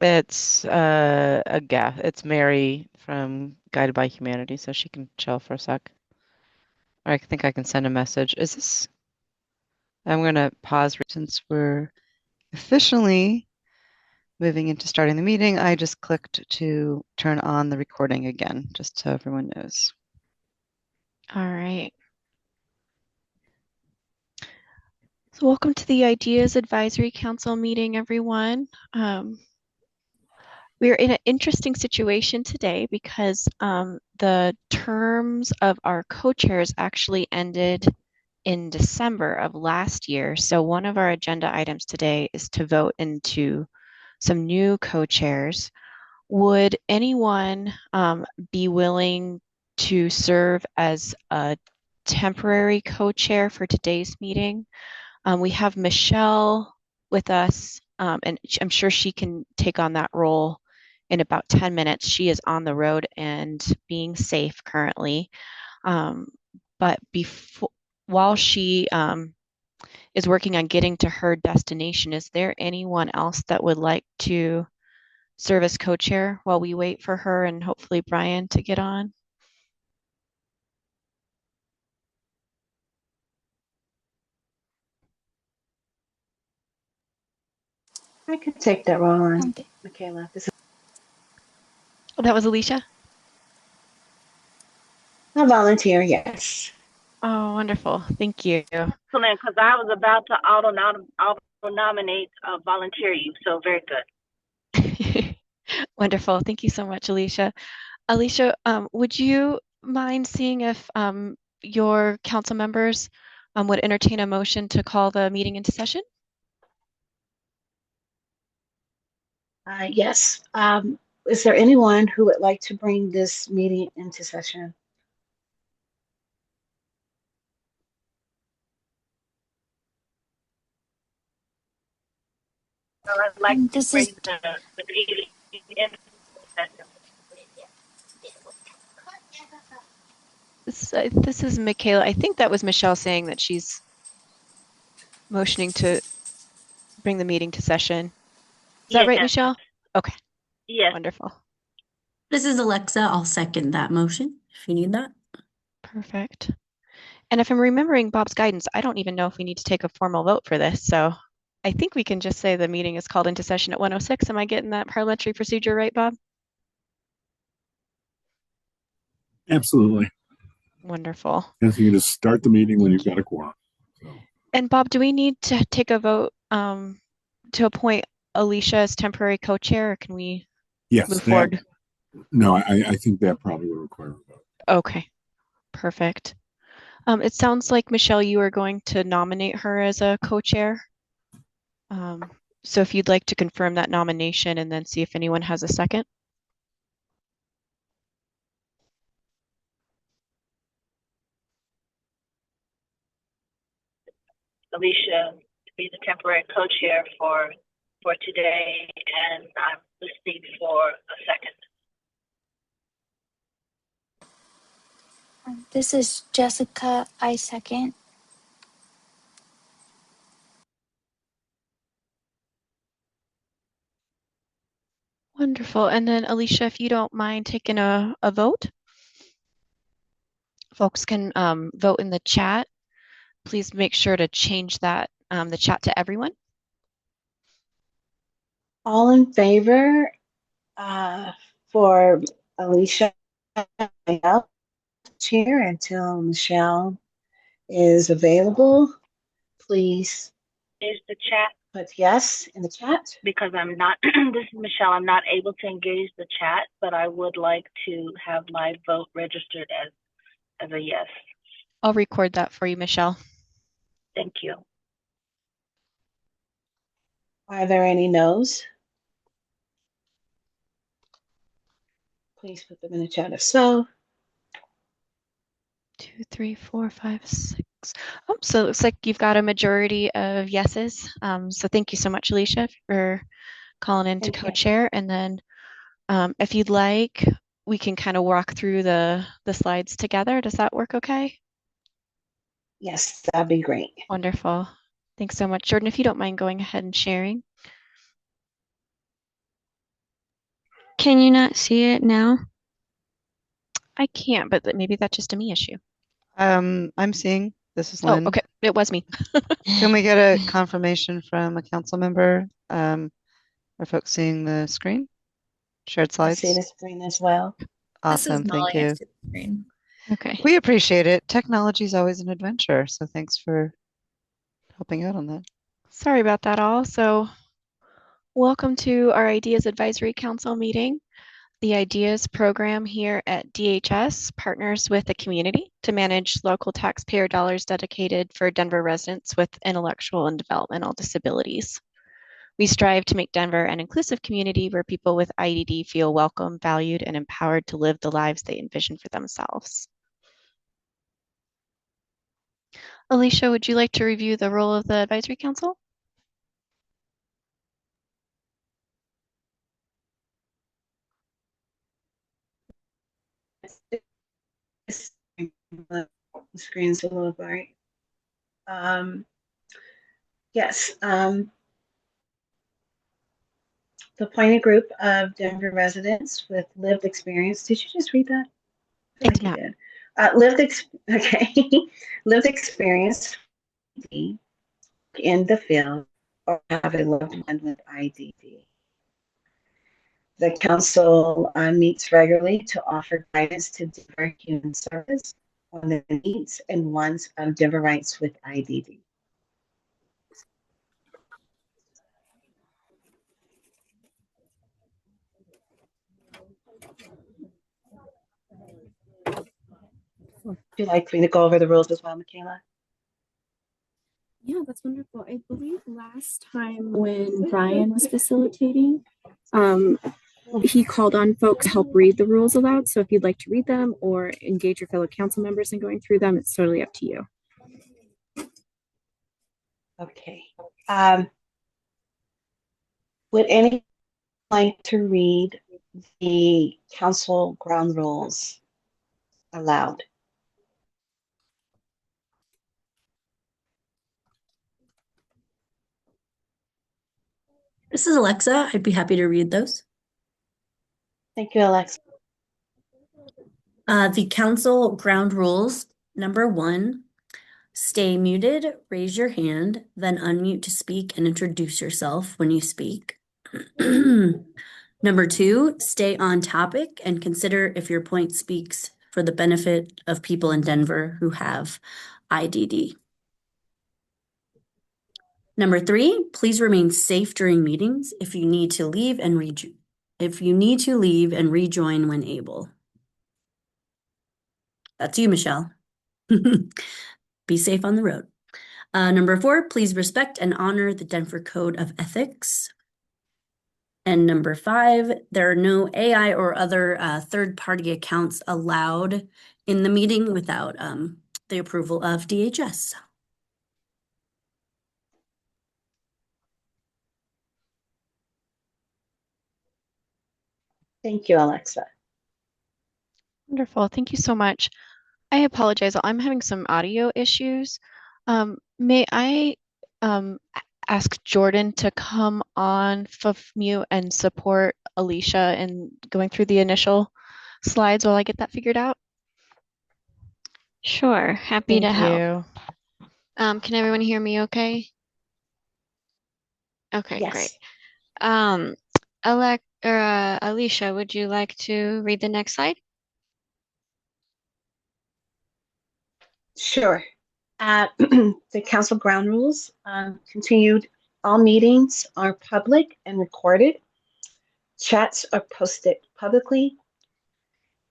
It's a guest. It's Mary from Guided by Humanity, so she can chill for a sec. Or I think I can send a message. Is this? I'm gonna pause since we're officially moving into starting the meeting. I just clicked to turn on the recording again, just so everyone knows. All right. So welcome to the IDEAS Advisory Council meeting, everyone. We're in an interesting situation today because the terms of our co-chairs actually ended in December of last year. So one of our agenda items today is to vote into some new co-chairs. Would anyone be willing to serve as a temporary co-chair for today's meeting? We have Michelle with us, and I'm sure she can take on that role in about 10 minutes. She is on the road and being safe currently. Um, but while she is working on getting to her destination, is there anyone else that would like to serve as co-chair while we wait for her and hopefully Brian to get on? I could take that role on, Okay. Michaela. Oh, that was Alicia? I volunteer, yes. Oh, wonderful. Thank you. Excellent, because I was about to auto-nominate volunteer you, so very good. Wonderful. Thank you so much, Alicia. Alicia, would you mind seeing if your council members would entertain a motion to call the meeting into session? Yes. Is there anyone who would like to bring this meeting into session? So I'd like to This bring is the meeting into session. This is Michaela. I think that was Michelle saying that she's motioning to bring the meeting to session. Is that right, Yes, Michelle? Okay, yes. wonderful. this is Alexa. I'll second that motion if you need that. Perfect. And if I'm remembering Bob's guidance, I don't even know if we need to take a formal vote for this. So I think we can just say the meeting is called into session at 1:06. Am I getting that parliamentary procedure right, Bob? Absolutely. Wonderful. Yes, you can just start the meeting when you've got a quorum. So. And Bob, do we need to take a vote to appoint Alicia as temporary co-chair, or can we Yes, move forward? No, I think that probably would require a vote. Okay, perfect. It sounds like, Michelle, you are going to nominate her as a co-chair. So if you'd like to confirm that nomination and then see if anyone has a second. Alicia to be the temporary co-chair for today, and I'm listening for a second. This is Jessica. I second. Wonderful. And then Alicia, if you don't mind taking a vote, folks can vote in the chat. Please make sure to change that the chat to everyone. All in favor for Alicia chair until Michelle is available, please Is the chat? put yes in the chat. Because I'm not, this is Michelle, I'm not able to engage the chat, but I would like to have my vote registered as a yes. I'll record that for you, Michelle. Thank you. Are there any no's? Please put them in the chat if so. 2, 3, 4, 5, 6. Oh, so it looks like you've got a majority of yeses. So thank you so much, Alicia, for calling in to co-chair. And then if you'd like, we can kind of walk through the slides together. Does that work okay? Yes, that'd be great. Wonderful. Thanks so much, Jordan. If you don't mind going ahead and sharing. Can you not see it now? I can't, but maybe that's just a me issue. I'm seeing, this is Oh, Lynn. okay. It was me. Can we get a confirmation from a council member? Are folks seeing the screen? Shared I see slides? the screen as well. Awesome, thank Molly. I you. see the screen. Okay. We appreciate it. Technology is always an adventure, so thanks for helping out on that. Sorry about that all. So welcome to our IDEAS Advisory Council meeting. The IDEAS program here at DHS partners with the community to manage local taxpayer dollars dedicated for Denver residents with intellectual and developmental disabilities. We strive to make Denver an inclusive community where people with IDD feel welcome, valued, and empowered to live the lives they envision for themselves. Alicia, would you like to review the role of the Advisory Council? The screen's a little bright. Yes, the appointed group of Denver residents with lived experience. Did you just read that? I did not. Okay. Lived experience in the field or have a loved one with IDD. The council meets regularly to offer guidance to Denver Human Service on the needs and wants of Denverites with IDD. Would you like me to go over the rules as well, Michaela? Yeah, that's wonderful. I believe last time when Brian was facilitating, he called on folks to help read the rules aloud. So if you'd like to read them or engage your fellow council members in going through them, it's totally up to you. Okay. Would anyone like to read the council ground rules aloud? This is Alexa. I'd be happy to read those. Thank you, Alexa. The council ground rules. Number 1, stay muted, raise your hand, then unmute to speak and introduce yourself when you speak. Number 2, stay on topic and consider if your point speaks for the benefit of people in Denver who have IDD. Number 3, please remain safe during meetings if you need to leave and rejoin when able. That's you, Michelle. Be safe on the road. Number 4, please respect and honor the Denver Code of Ethics. And number 5, there are no AI or other third-party accounts allowed in the meeting without the approval of DHS. Thank you, Alexa. Wonderful. Thank you so much. I apologize. I'm having some audio issues. May I ask Jordan to come on mute and support Alicia in going through the initial slides while I get that figured out? Sure. Happy to Thank help. you. Can everyone hear me okay? Okay, Yes. great. Alicia, would you like to read the next slide? Sure. The council ground rules continued. All meetings are public and recorded. Chats are posted publicly,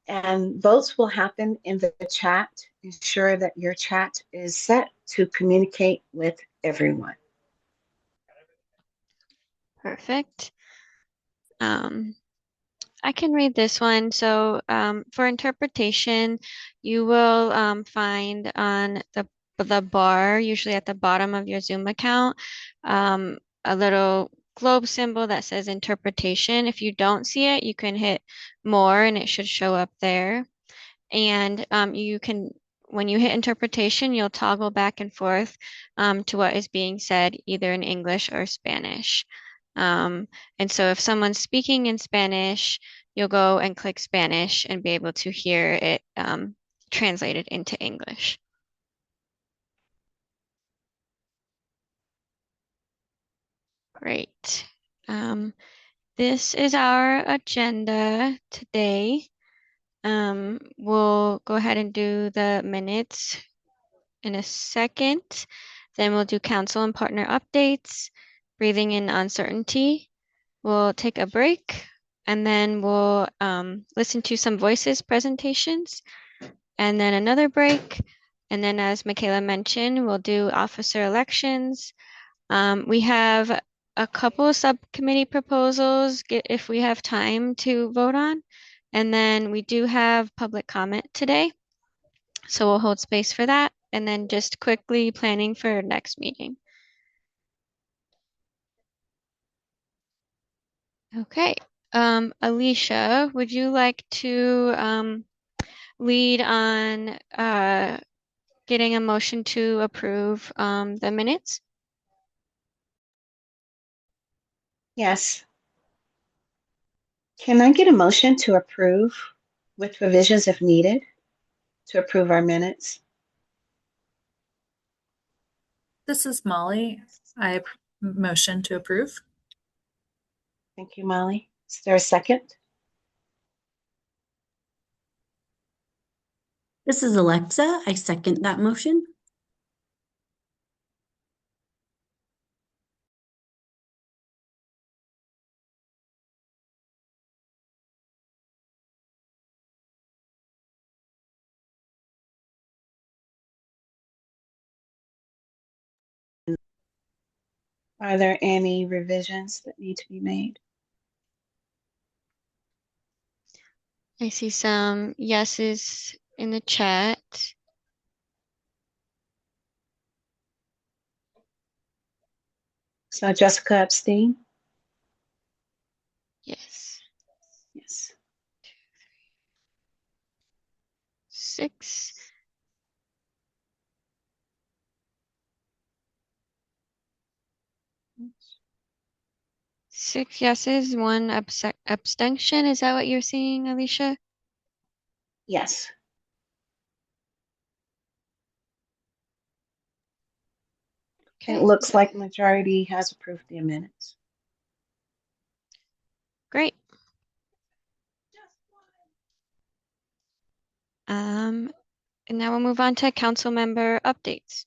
and votes will happen in the chat. Ensure that your chat is set to communicate with everyone. Perfect. I can read this one. So for interpretation, you will find on the bar, usually at the bottom of your Zoom account, a little globe symbol that says interpretation. If you don't see it, you can hit more and it should show up there. And you can, when you hit interpretation, you'll toggle back and forth to what is being said either in English or Spanish. And so if someone's speaking in Spanish, you'll go and click Spanish and be able to hear it translated into English. Great. This is our agenda today. We'll go ahead and do the minutes in a second. Then we'll do council and partner updates, breathing in uncertainty. We'll take a break, and then we'll listen to some voices presentations, and then another break. And then, as Michaela mentioned, we'll do officer elections. We have a couple of subcommittee proposals if we have time to vote on. And then we do have public comment today. So we'll hold space for that. And then just quickly planning for next meeting. Okay. Alicia, would you like to lead on getting a motion to approve the minutes? Yes. Can I get a motion to approve with revisions if needed to approve our minutes? This is Molly. I motion to approve. Thank you, Molly. Is there a second? This is Alexa. I second that motion. Are there any revisions that need to be made? I see some yeses in the chat. So Jessica abstain? Yes. Yes. 6. Six yeses, one abstention. Is that what you're seeing, Alicia? Yes. Okay. It looks like majority has approved the minutes. Great. And now we'll move on to council member updates.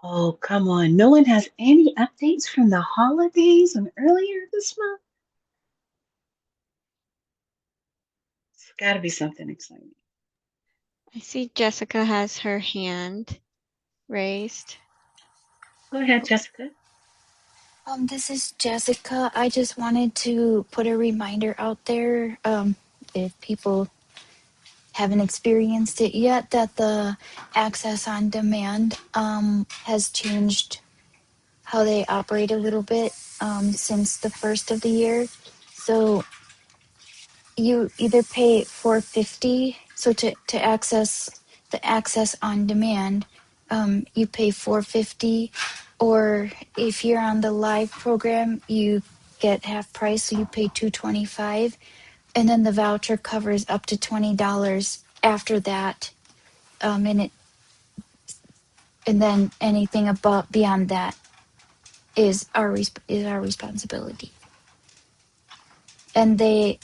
Oh, come on. No one has any updates from the holidays and earlier this month? It's got to be something exciting. I see Jessica has her hand raised. Go ahead, Jessica. This is Jessica. I just wanted to put a reminder out there, if people haven't experienced it yet, that the access on demand has changed how they operate a little bit since the first of the year. So you either pay $4.50, so to access the access on demand, you pay $4.50, or if you're on the live program, you get half price, so you pay $2.25, and then the voucher covers up to $20 after that, and then anything above beyond that is our responsibility. And they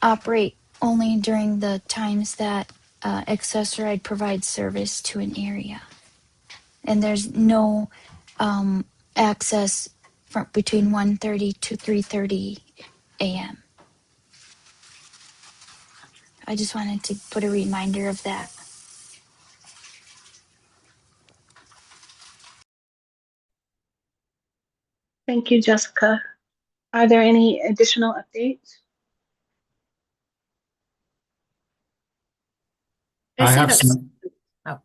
operate only during the times that Accessoride provides service to an area, and there's no access from between 1:30 to 3:30 a.m. I just wanted to put a reminder of that. Thank you, Jessica. Are there any additional updates? I I see have that. some. Oh,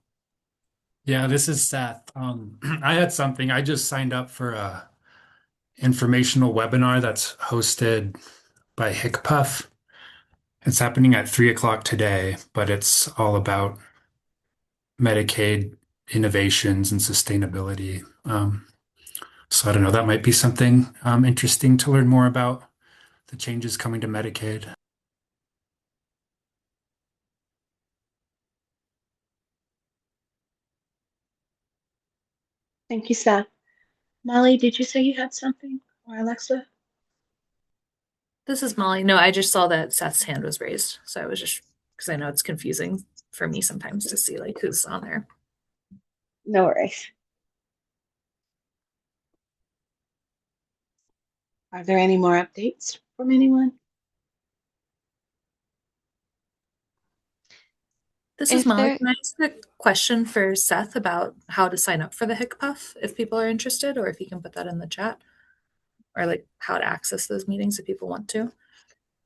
Yeah, this is Seth. I had something. I just signed up for a informational webinar that's hosted by HICPUF. It's happening at 3 o'clock today, but it's all about Medicaid innovations and sustainability. So I don't know, that might be something interesting to learn more about the changes coming to Medicaid. Thank you, Seth. Molly, did you say you had something? Or Alexa? This is Molly. No, I just saw that Seth's hand was raised. So I was just, because I know it's confusing for me sometimes to see like who's on there. No worries. Are there any more updates from anyone? This is If Molly. there, Can I ask a question for Seth about how to sign up for the HICPUF if people are interested, or if you can put that in the chat, or like how to access those meetings if people want to?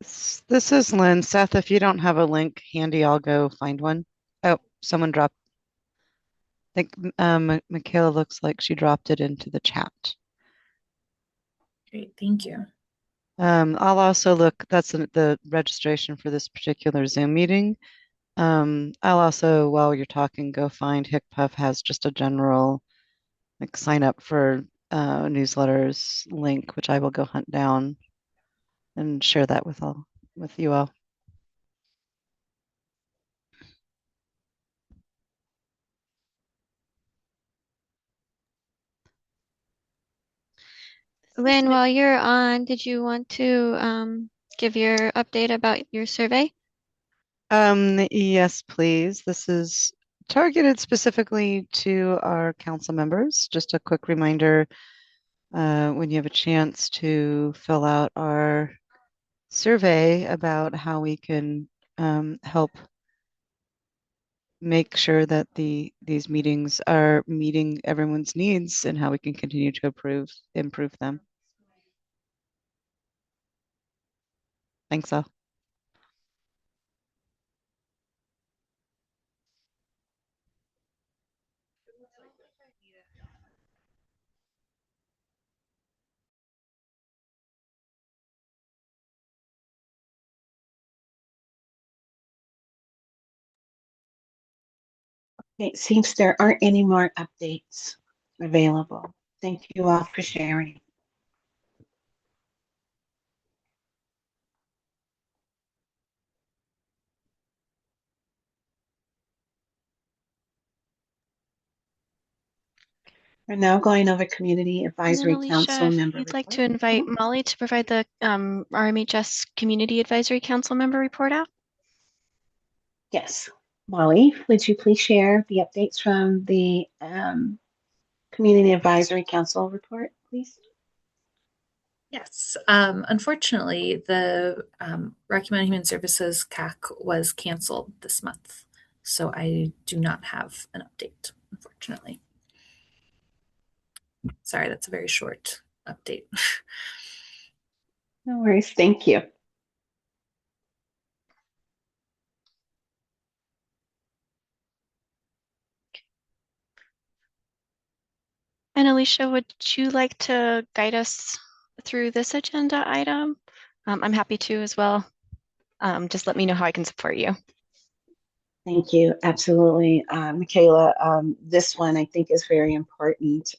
This is Lynn. Seth, if you don't have a link handy, I'll go find one. Oh, someone dropped. I think Michaela looks like she dropped it into the chat. Great, thank you. I'll also look, that's the registration for this particular Zoom meeting. I'll also, while you're talking, go find HICPUF has just a general like sign up for newsletters link, which I will go hunt down and share that with you all. Lynn, while you're on, did you want to give your update about your survey? Yes, please. This is targeted specifically to our council members. Just a quick reminder, when you have a chance to fill out our survey about how we can help make sure that these meetings are meeting everyone's needs and how we can continue to improve them. Thanks all. It seems there aren't any more updates available. Thank you all for sharing. We're now going over Community And then Advisory Alicia, Council if member you'd like report. to invite Molly to provide the RMHS Community Advisory Council member report out. Yes. Molly, would you please share the updates from the Community Advisory Council report, please? Yes. Unfortunately, the Rocky Mountain Human Services CAC was canceled this month. So I do not have an update, unfortunately. Sorry, that's a very short update. No worries. Thank you. And Alicia, would you like to guide us through this agenda item? I'm happy to as well. Just let me know how I can support you. Thank you. Absolutely. Michaela, this one I think is very important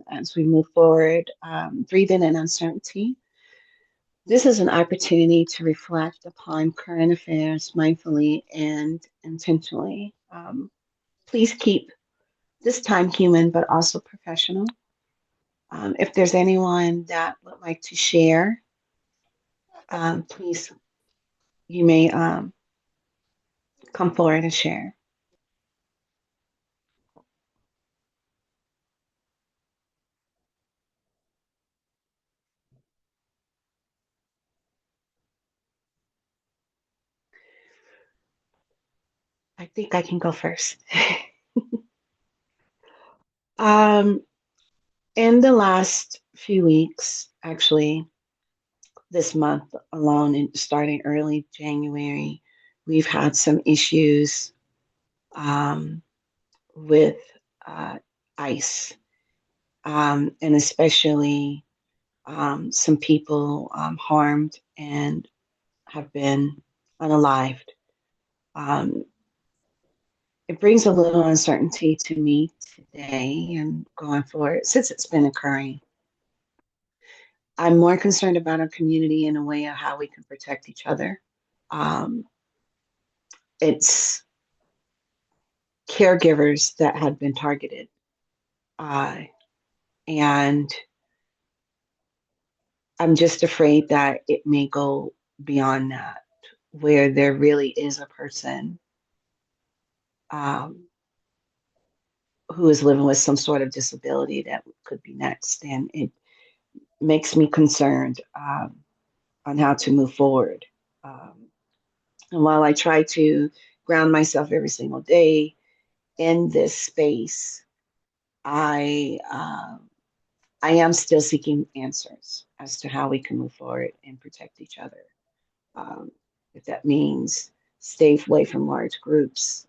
as we move forward. Breathing in uncertainty. This is an opportunity to reflect upon current affairs mindfully and intentionally. Please keep this time human, but also professional. If there's anyone that would like to share, please, you may come forward and share. I think I can go first. In the last few weeks, actually, this month alone, and starting early January, we've had some issues with ICE, and especially some people harmed and have been unalived. Um, it brings a little uncertainty to me today and going forward since it's been occurring. I'm more concerned about our community in a way of how we can protect each other. Um, it's caregivers that had been targeted. And I'm just afraid that it may go beyond that, where there really is a person um, who is living with some sort of disability that could be next. And it makes me concerned on how to move forward. And while I try to ground myself every single day in this space, I I am still seeking answers as to how we can move forward and protect each other. Um, if that means stay away from large groups,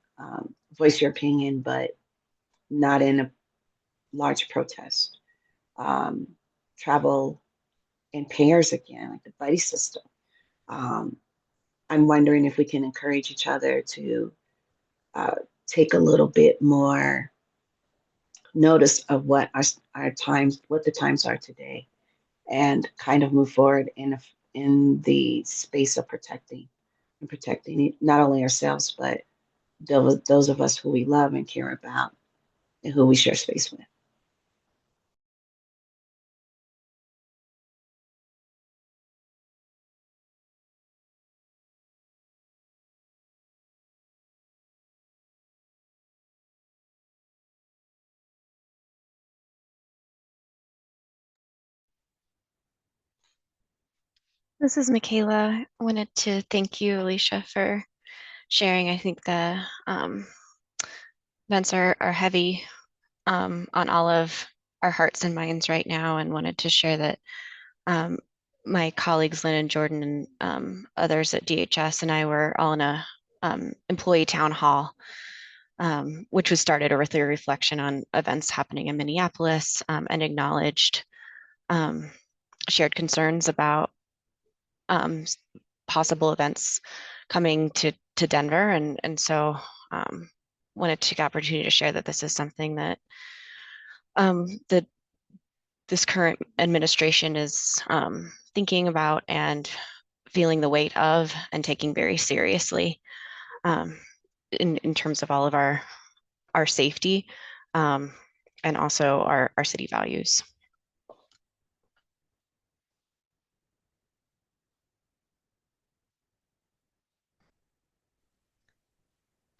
voice your opinion, but not in a large protest. Um, Travel in pairs again, like the buddy system. Um, I'm wondering if we can encourage each other to uh, take a little bit more notice of what our times, what the times are today, and kind of move forward in the space of protecting not only ourselves but those of us who we love and care about and who we share space with. This is Michaela. I wanted to thank you, Alicia, for sharing. I think the events are heavy on all of our hearts and minds right now, and wanted to share that um, my colleagues, Lynn and Jordan, and others at DHS and I were all in a employee town hall, which was started with a reflection on events happening in Minneapolis and acknowledged shared concerns about um, possible events coming to Denver, and so wanted to take the opportunity to share that this is something that that this current administration is thinking about and feeling the weight of and taking very seriously um, in terms of all of our safety and also our city values.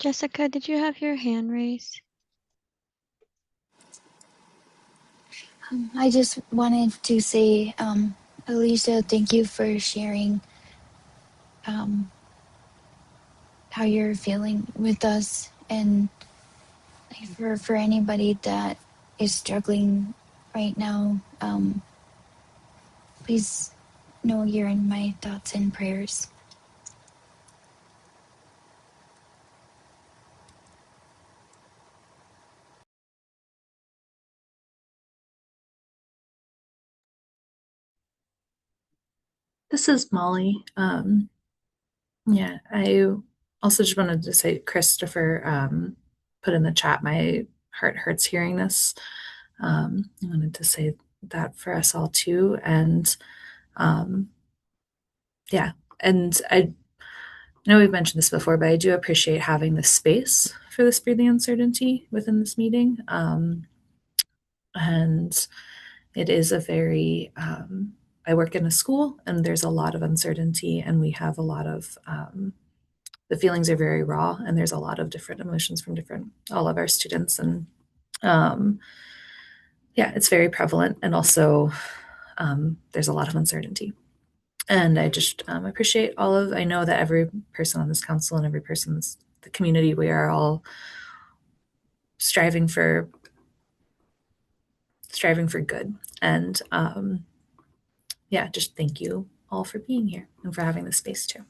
Jessica, did you have your hand raised? I just wanted to say, Alicia, thank you for sharing um, how you're feeling with us. And for anybody that is struggling right now, please know you're in my thoughts and prayers. This is Molly. Yeah, I also just wanted to say, Christopher put in the chat, my heart hurts hearing this. I wanted to say that for us all too. And um, yeah, and I know we've mentioned this before, but I do appreciate having the space for this breathing uncertainty within this meeting. And it is a very, I work in a school and there's a lot of uncertainty, and we have a lot of, the feelings are very raw, and there's a lot of different emotions from all of our students. And yeah, it's very prevalent. And also, there's a lot of uncertainty. And I just appreciate I know that every person on this council and every person in the community, we are all striving for good. And yeah, just thank you all for being here and for having this space too.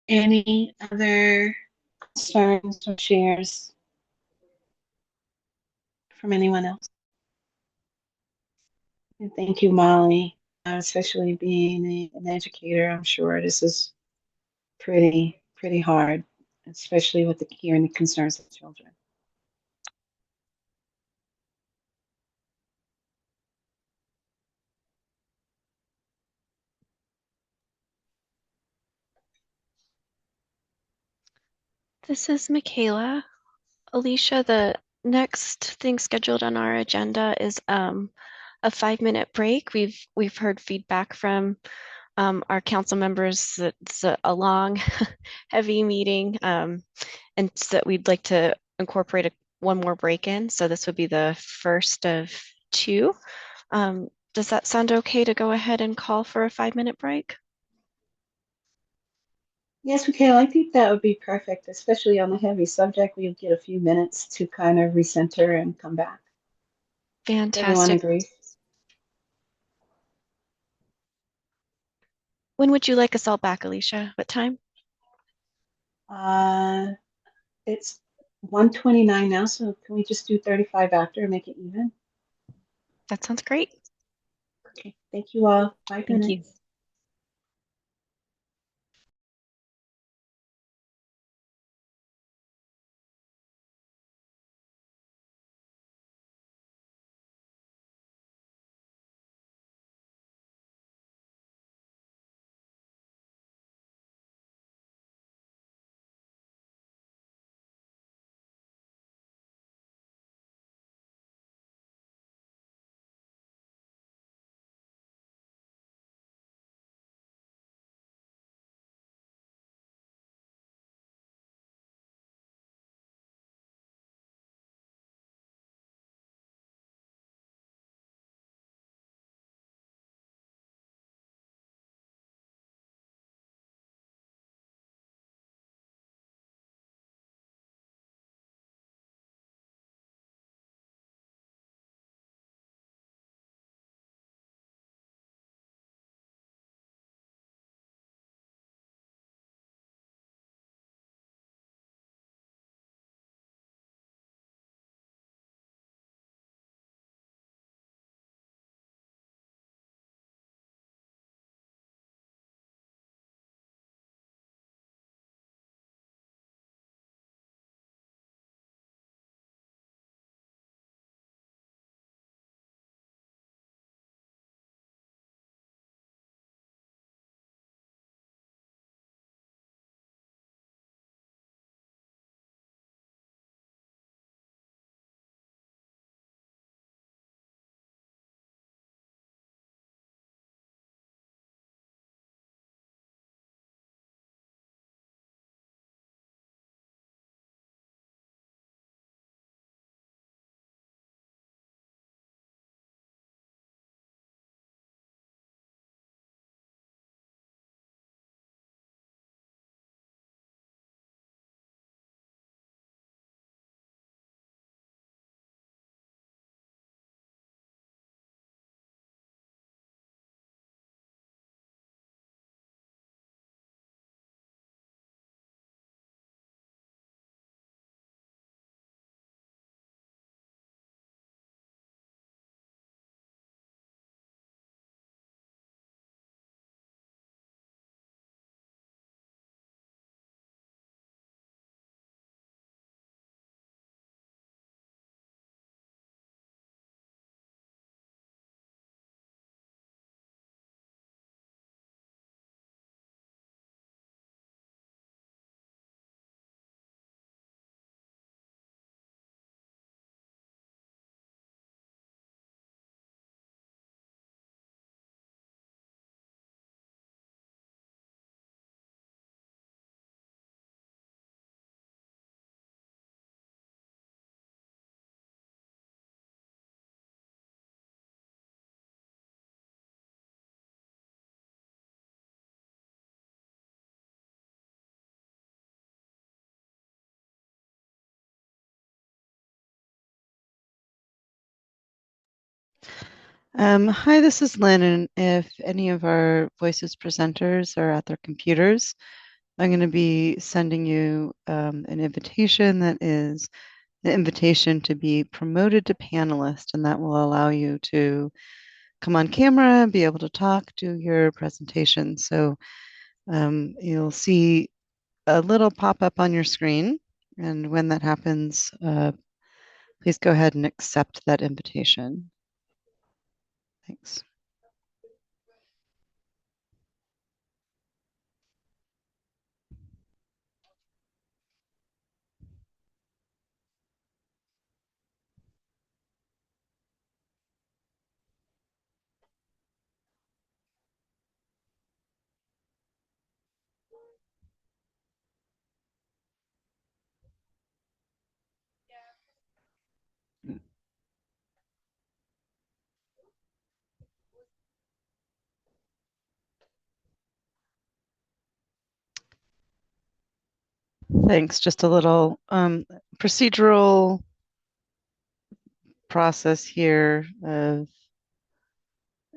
Any other concerns or shares from anyone else? And thank you, Molly, especially being an educator. I'm sure this is pretty hard, especially with hearing the concerns of children. This is Michaela. Alicia, the next thing scheduled on our agenda is a 5-minute break. We've heard feedback from our council members that it's a long, heavy meeting, and so that we'd like to incorporate one more break in. So this would be the first of two. Does that sound okay to go ahead and call for a 5-minute break? Yes, Michaela, I think that would be perfect, especially on the heavy subject. We'll get a few minutes to kind of recenter and come back. Everyone Fantastic. agree? When would you like us all back, Alicia? What time? It's 1:29 now, so can we just do 35 after and make it even? That sounds great. Okay, thank you all. 5 Thank you. minutes. Hi, this is Lynn, and if any of our Voices presenters are at their computers, I'm going to be sending you an invitation that is the invitation to be promoted to panelist, and that will allow you to come on camera, be able to talk, do your presentation. So you'll see a little pop up on your screen, and when that happens, please go ahead and accept that invitation. Thanks. Thanks. Just a little procedural process here of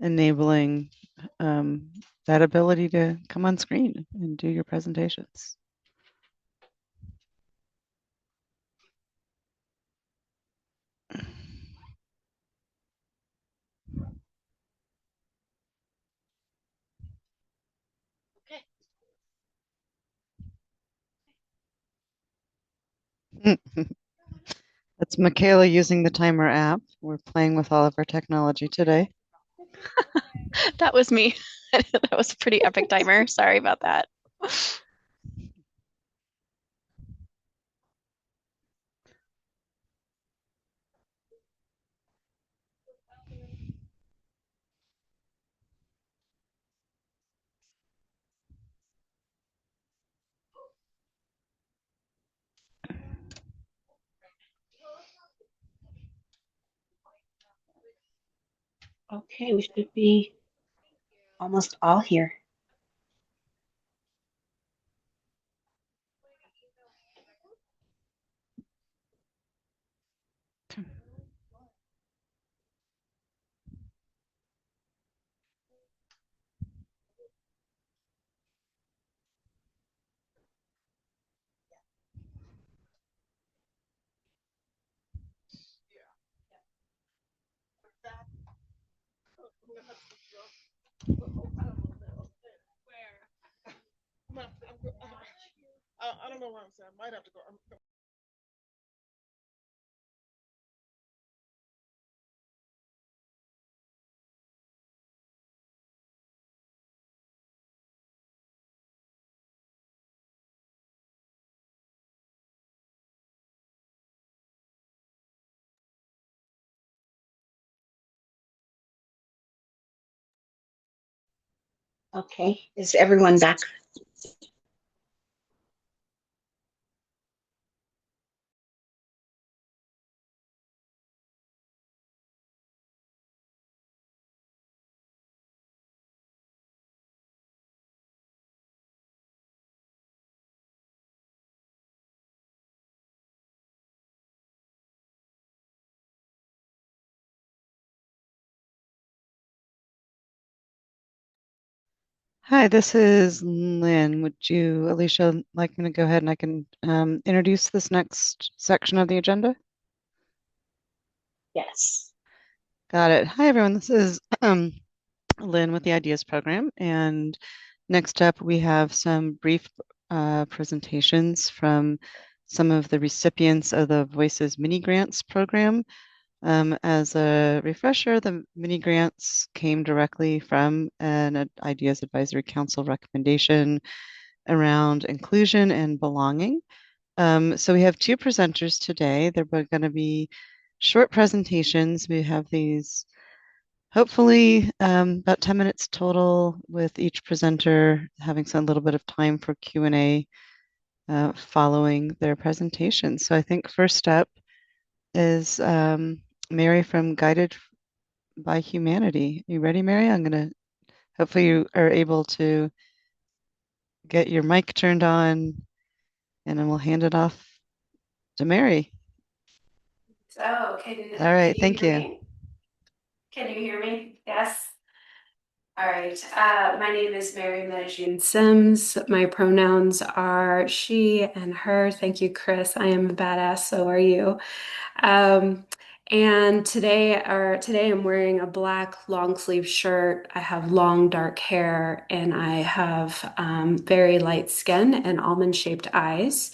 enabling that ability to come on screen and do your presentations. That's Michaela using the timer app. We're playing with all of our technology today. That was me. That was a pretty epic timer. Sorry about that. Okay, we should be almost all here. I don't know where I'm saying. I might have to go. Okay, is everyone back? Hi, this is Lynn. Would you, Alicia, like me to go ahead and I can introduce this next section of the agenda? Yes. Got it. Hi, everyone. This is Lynn with the IDEAS program. And next up, we have some brief presentations from some of the recipients of the Voices Mini Grants program. As a refresher, the mini grants came directly from an IDEAS Advisory Council recommendation around inclusion and belonging. So we have two presenters today. They're both going to be short presentations. We have these hopefully about 10 minutes total with each presenter having some little bit of time for Q&A following their presentation. So I think first up is Mary from Guided by Humanity. You ready, Mary? Hopefully you are able to get your mic turned on and then we'll hand it off to Mary. So, All right, thank you. Can you hear me? Yes. All right. My name is Mary Medjune Sims. My pronouns are she and her. Thank you, Chris. I am a badass, so are you. Um, and today I'm wearing a black long sleeve shirt. I have long dark hair and I have very light skin and almond shaped eyes.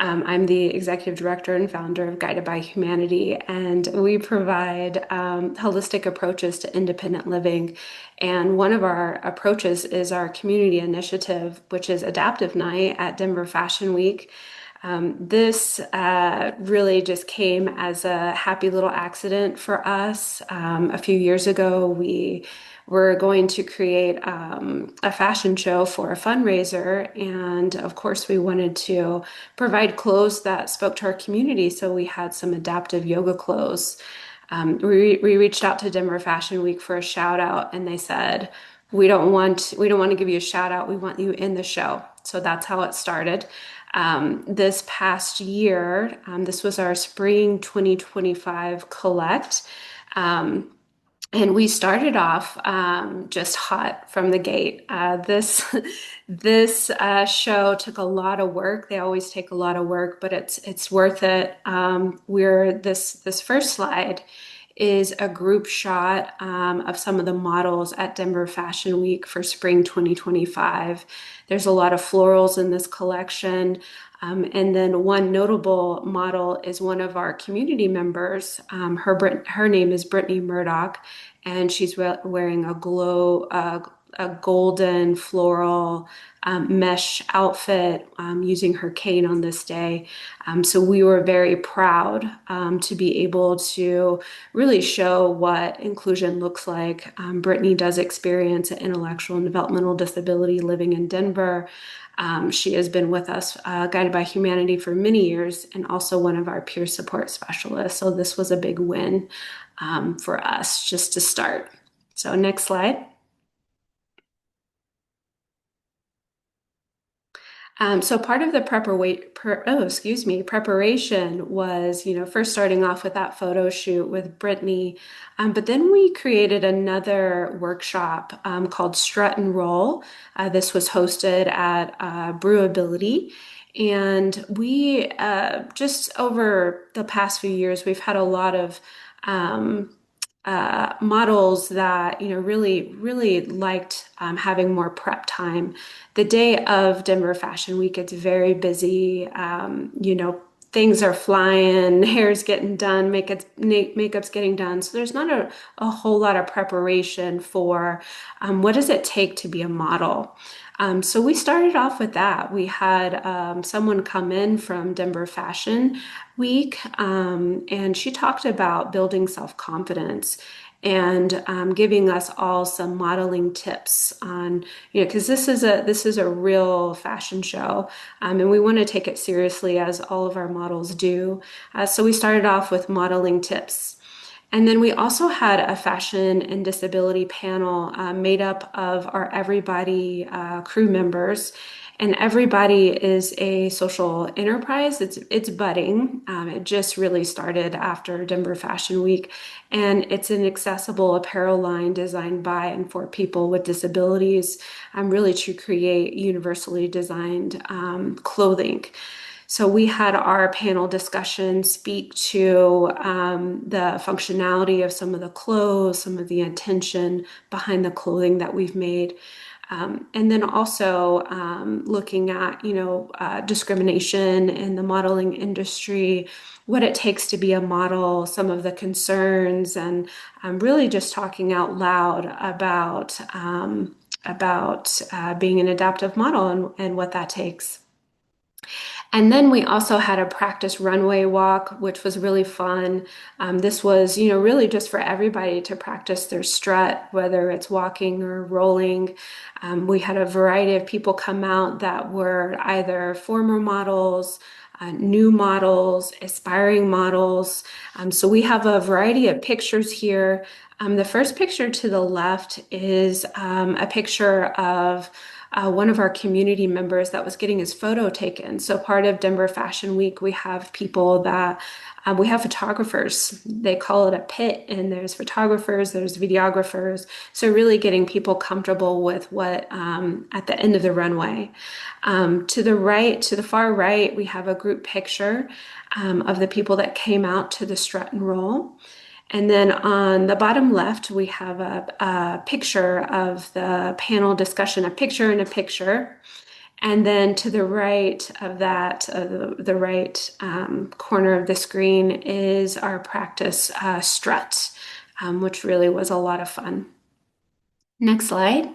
I'm the executive director and founder of Guided by Humanity, and we provide holistic approaches to independent living. And one of our approaches is our community initiative, which is Adaptive Night at Denver Fashion Week. This really just came as a happy little accident for us. A few years ago, we were going to create a fashion show for a fundraiser. And of course, we wanted to provide clothes that spoke to our community. So we had some adaptive yoga clothes. We reached out to Denver Fashion Week for a shout out, and they said, we don't want to give you a shout out. We want you in the show. So that's how it started. This past year, this was our spring 2025 collect. And we started off just hot from the gate. This show took a lot of work. They always take a lot of work, but it's worth it. We're this first slide is a group shot of some of the models at Denver Fashion Week for spring 2025. There's a lot of florals in this collection. And then one notable model is one of our community members. Her name is Brittany Murdoch, and she's wearing a golden floral mesh outfit using her cane on this day. So we were very proud to be able to really show what inclusion looks like. Brittany does experience an intellectual and developmental disability living in Denver. She has been with us, Guided by Humanity, for many years, and also one of our peer support specialists. So this was a big win for us just to start. So next slide. So part of the preparation was, first starting off with that photo shoot with Brittany, but then we created another workshop called Strut and Roll. This was hosted at Brewability. And we, just over the past few years, we've had a lot of models that really liked having more prep time. The day of Denver Fashion Week, it's very busy. Things are flying, hair's getting done, makeup's getting done. So there's not a whole lot of preparation for what does it take to be a model. So we started off with that. We had someone come in from Denver Fashion Week, and she talked about building self-confidence and giving us all some modeling tips on, because this is a real fashion show, and we want to take it seriously as all of our models do. So we started off with modeling tips. And then we also had a fashion and disability panel made up of our Everybody crew members. And Everybody is a social enterprise. It's budding. It just really started after Denver Fashion Week. And it's an accessible apparel line designed by and for people with disabilities, really to create universally designed clothing. So we had our panel discussion speak to the functionality of some of the clothes, some of the intention behind the clothing that we've made. And then also looking at, discrimination in the modeling industry, what it takes to be a model, some of the concerns, and really just talking out loud about being an adaptive model and what that takes. And then we also had a practice runway walk, which was really fun. This was, really just for everybody to practice their strut, whether it's walking or rolling. We had a variety of people come out that were either former models, new models, aspiring models. So we have a variety of pictures here. The first picture to the left is a picture of one of our community members that was getting his photo taken. So part of Denver Fashion Week, we have people that we have photographers. They call it a pit, and there's photographers, there's videographers. So really getting people comfortable with what at the end of the runway. To the right, to the far right, we have a group picture of the people that came out to the strut and roll. And then on the bottom left, we have a picture of the panel discussion, a picture and a picture. And then to the right of that, the right corner of the screen is our practice strut, which really was a lot of fun. Next slide.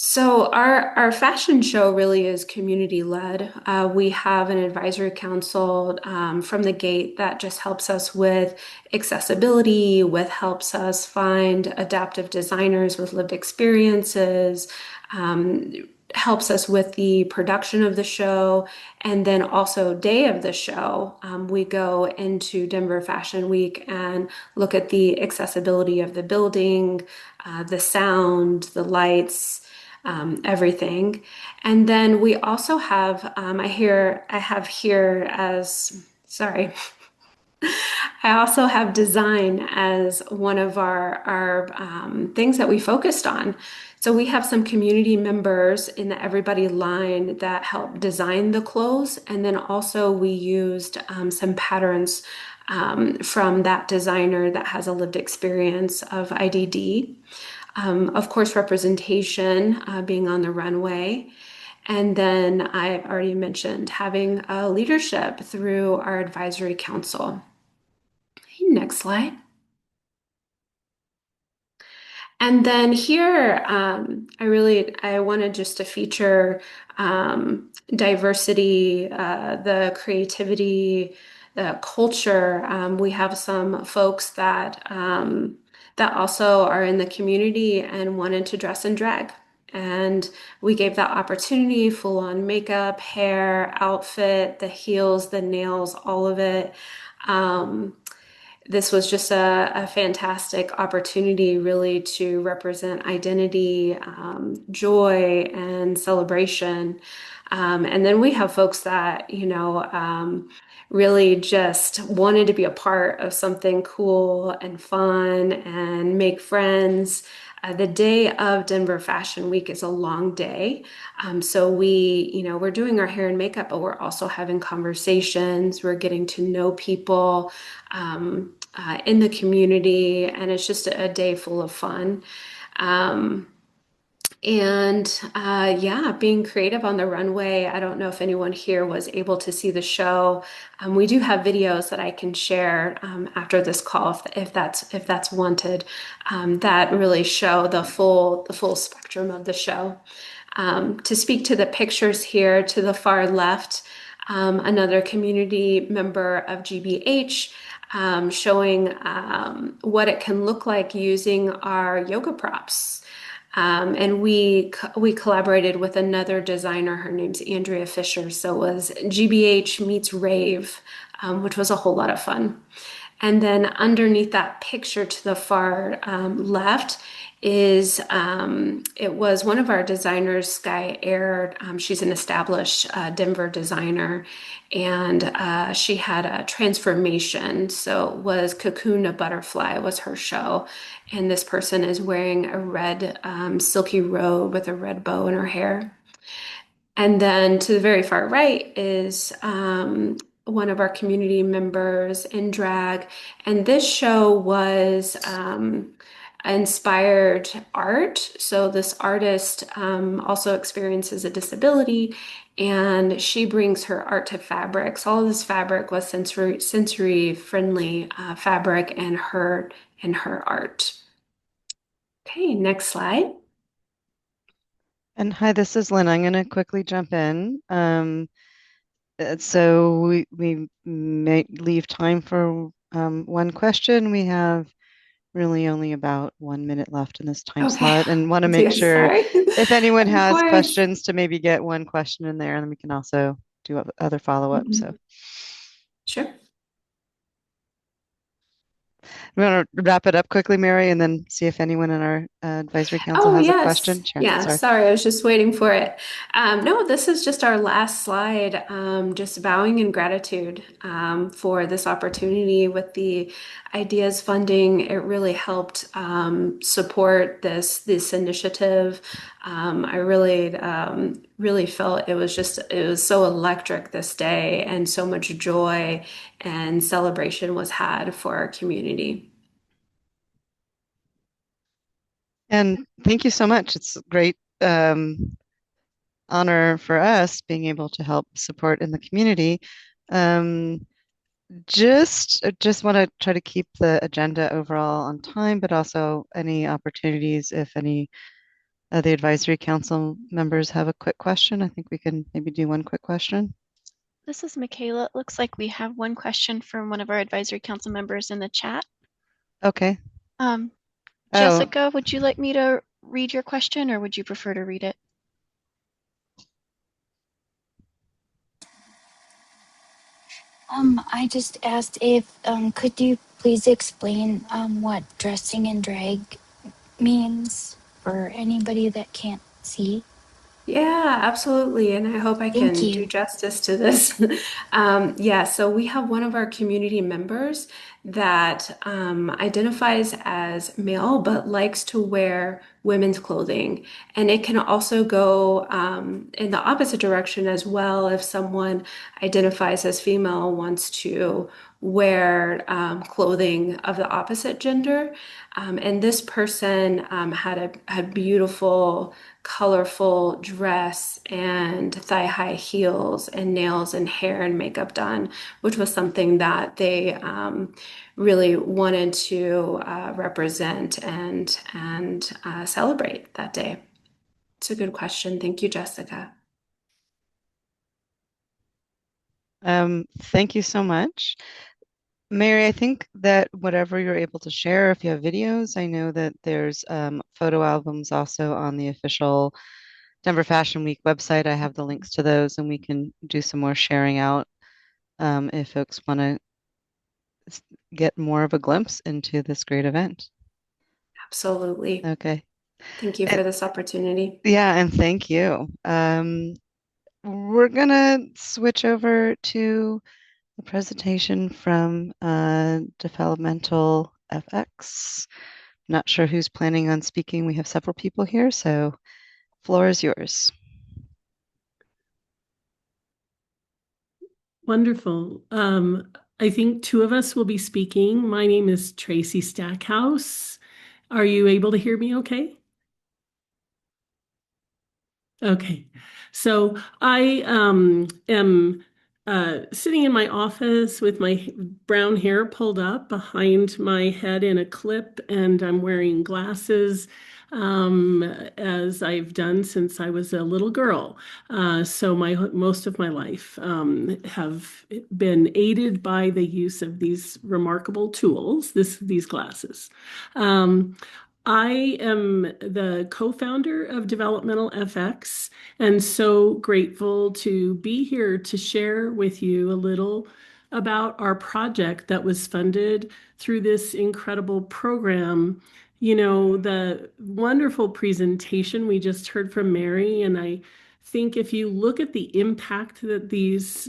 So our fashion show really is community led. We have an advisory council from the gate that just helps us with accessibility, helps us find adaptive designers with lived experiences, helps us with the production of the show, and then also day of the show. We go into Denver Fashion Week and look at the accessibility of the building, the sound, the lights, everything. And then we also have, I have here as, sorry, I also have design as one of our things that we focused on. So we have some community members in the Everybody line that help design the clothes. And then also we used some patterns from that designer that has a lived experience of IDD. Of course, representation, being on the runway. And then I've already mentioned having leadership through our advisory council. Next slide. And then here, I wanted just to feature diversity, the creativity, the culture. We have some folks that also are in the community and wanted to dress in drag. And we gave that opportunity, full on makeup, hair, outfit, the heels, the nails, all of it. This was just a fantastic opportunity, really, to represent identity, joy, and celebration. And then we have folks that, really just wanted to be a part of something cool and fun and make friends. The day of Denver Fashion Week is a long day. So we're doing our hair and makeup, but we're also having conversations. We're getting to know people in the community, and it's just a day full of fun. Being creative on the runway. I don't know if anyone here was able to see the show. We do have videos that I can share after this call if that's wanted, that really show the full spectrum of the show. To speak to the pictures here to the far left, another community member of GBH, showing what it can look like using our yoga props. And we collaborated with another designer. Her name's Andrea Fisher. So it was GBH meets rave, which was a whole lot of fun. And then underneath that picture to the far left is it was one of our designers, Sky Air. She's an established Denver designer, and she had a transformation. So it was Cocoon to Butterfly was her show, and this person is wearing a red silky robe with a red bow in her hair. And then to the very far right is one of our community members in drag. And this show was inspired art. So this artist also experiences a disability, and she brings her art to fabrics. All of this fabric was sensory friendly fabric and her art. Okay, next slide. And hi, this is Lynn. I'm going to quickly jump in. So we may leave time for one question. We have really only about 1 minute left in this time slot, and want to make sure if anyone has questions to maybe get one question in there, and then we can also do other follow-up. So sure. We want to wrap it up quickly, Mary, and then see if anyone in our advisory council Oh, has a yes. question. Sure. Yeah, Sorry. sorry, I was just waiting for it. No, this is just our last slide. Just bowing in gratitude for this opportunity with the IDEAS funding. It really helped support this initiative. I really felt it was so electric this day, and so much joy and celebration was had for our community. And thank you so much. It's a great honor for us being able to help support in the community. Um, just want to try to keep the agenda overall on time, but also any opportunities if any of the advisory council members have a quick question. I think we can maybe do one quick question. This is Michaela. It looks like we have one question from one of our advisory council members in the chat. Okay. Um, Oh, Jessica, would you like me to read your question or would you prefer to read it? I just asked if could you please explain what dressing in drag means for anybody that can't see? Yeah, absolutely. And I hope I Thank can do you. justice to this. Yeah, so we have one of our community members that identifies as male but likes to wear women's clothing. And it can also go in the opposite direction as well if someone identifies as female wants to wear clothing of the opposite gender. And this person had beautiful colorful dress and thigh-high heels and nails and hair and makeup done, which was something that they really wanted to represent and celebrate that day. It's a good question. Thank you, Jessica. Thank you so much. Mary, I think that whatever you're able to share, if you have videos, I know that there's photo albums also on the official Denver Fashion Week website. I have the links to those, and we can do some more sharing out if folks want to get more of a glimpse into this great event. Absolutely. Okay. Thank you for this opportunity. Yeah, and thank you. We're gonna switch over to a presentation from Developmental FX. Not sure who's planning on speaking. We have several people here, so floor is yours. Wonderful. I think two of us will be speaking. My name is Tracy Stackhouse. Are you able to hear me okay? Okay. So I am sitting in my office with my brown hair pulled up behind my head in a clip, and I'm wearing glasses as I've done since I was a little girl. So most of my life have been aided by the use of these remarkable tools, these glasses. I am the co-founder of Developmental FX, and so grateful to be here to share with you a little about our project that was funded through this incredible program. You know, the wonderful presentation we just heard from Mary, and I think if you look at the impact that these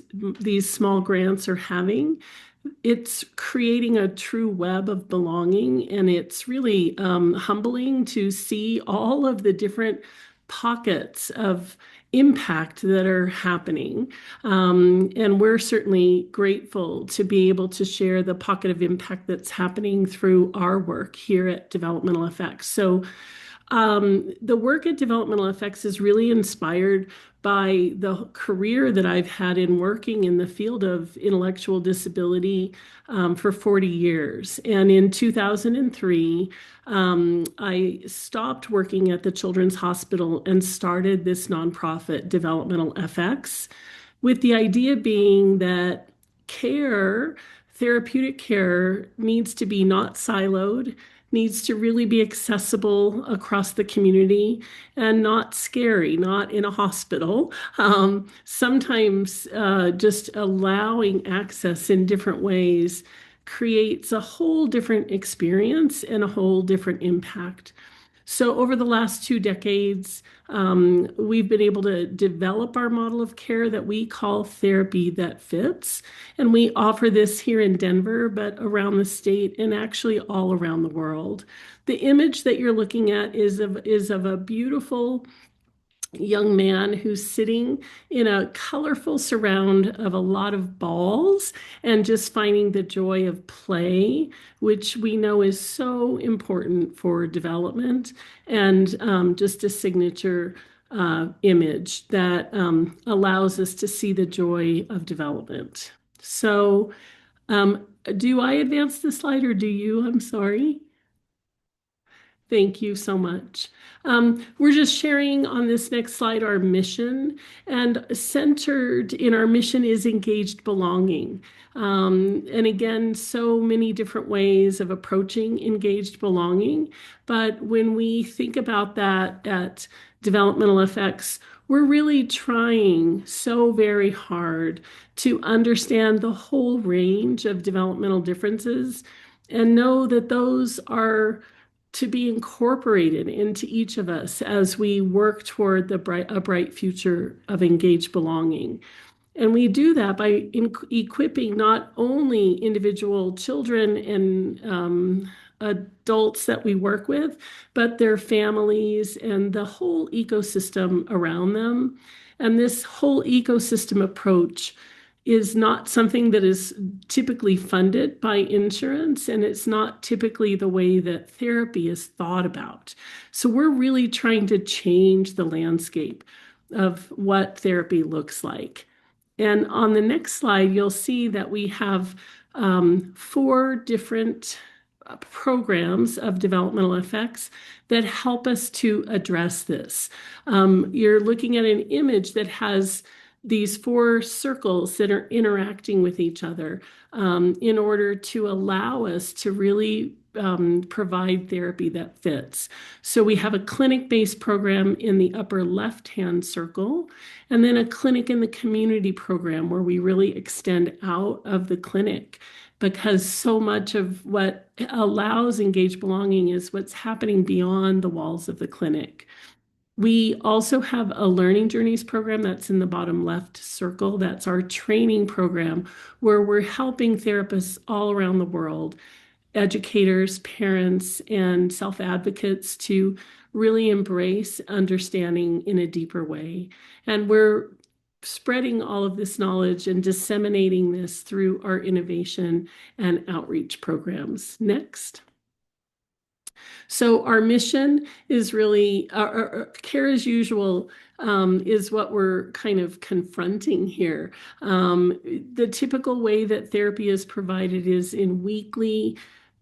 small grants are having, it's creating a true web of belonging, and it's really humbling to see all of the different pockets of impact that are happening. And we're certainly grateful to be able to share the pocket of impact that's happening through our work here at Developmental Effects. So the work at Developmental Effects is really inspired by the career that I've had in working in the field of intellectual disability for 40 years. And in 2003, I stopped working at the Children's Hospital and started this nonprofit, Developmental FX, with the idea being that care, therapeutic care, needs to be not siloed, needs to really be accessible across the community and not scary, not in a hospital. Sometimes just allowing access in different ways creates a whole different experience and a whole different impact. So over the last 2 decades, we've been able to develop our model of care that we call therapy that fits. And we offer this here in Denver, but around the state and actually all around the world. The image that you're looking at is of a beautiful young man who's sitting in a colorful surround of a lot of balls and just finding the joy of play, which we know is so important for development, and just a signature image that allows us to see the joy of development. So do I advance the slide or do you? I'm sorry. Thank you so much. We're just sharing on this next slide our mission, and centered in our mission is engaged belonging. And again, so many different ways of approaching engaged belonging. But when we think about that at Developmental Effects, we're really trying so very hard to understand the whole range of developmental differences and know that those are to be incorporated into each of us as we work toward a bright future of engaged belonging. And we do that by equipping not only individual children and adults that we work with, but their families and the whole ecosystem around them. And this whole ecosystem approach is not something that is typically funded by insurance, and it's not typically the way that therapy is thought about. So we're really trying to change the landscape of what therapy looks like. And on the next slide, you'll see that we have 4 different programs of developmental effects that help us to address this. You're looking at an image that has these 4 circles that are interacting with each other in order to allow us to really provide therapy that fits. So we have a clinic-based program in the upper left-hand circle, and then a clinic in the community program where we really extend out of the clinic, because so much of what allows engaged belonging is what's happening beyond the walls of the clinic. We also have a learning journeys program that's in the bottom left circle. That's our training program where we're helping therapists all around the world, educators, parents, and self-advocates to really embrace understanding in a deeper way. And we're spreading all of this knowledge and disseminating this through our innovation and outreach programs. Next. So our mission is really our care as usual is what we're kind of confronting here. The typical way that therapy is provided is in weekly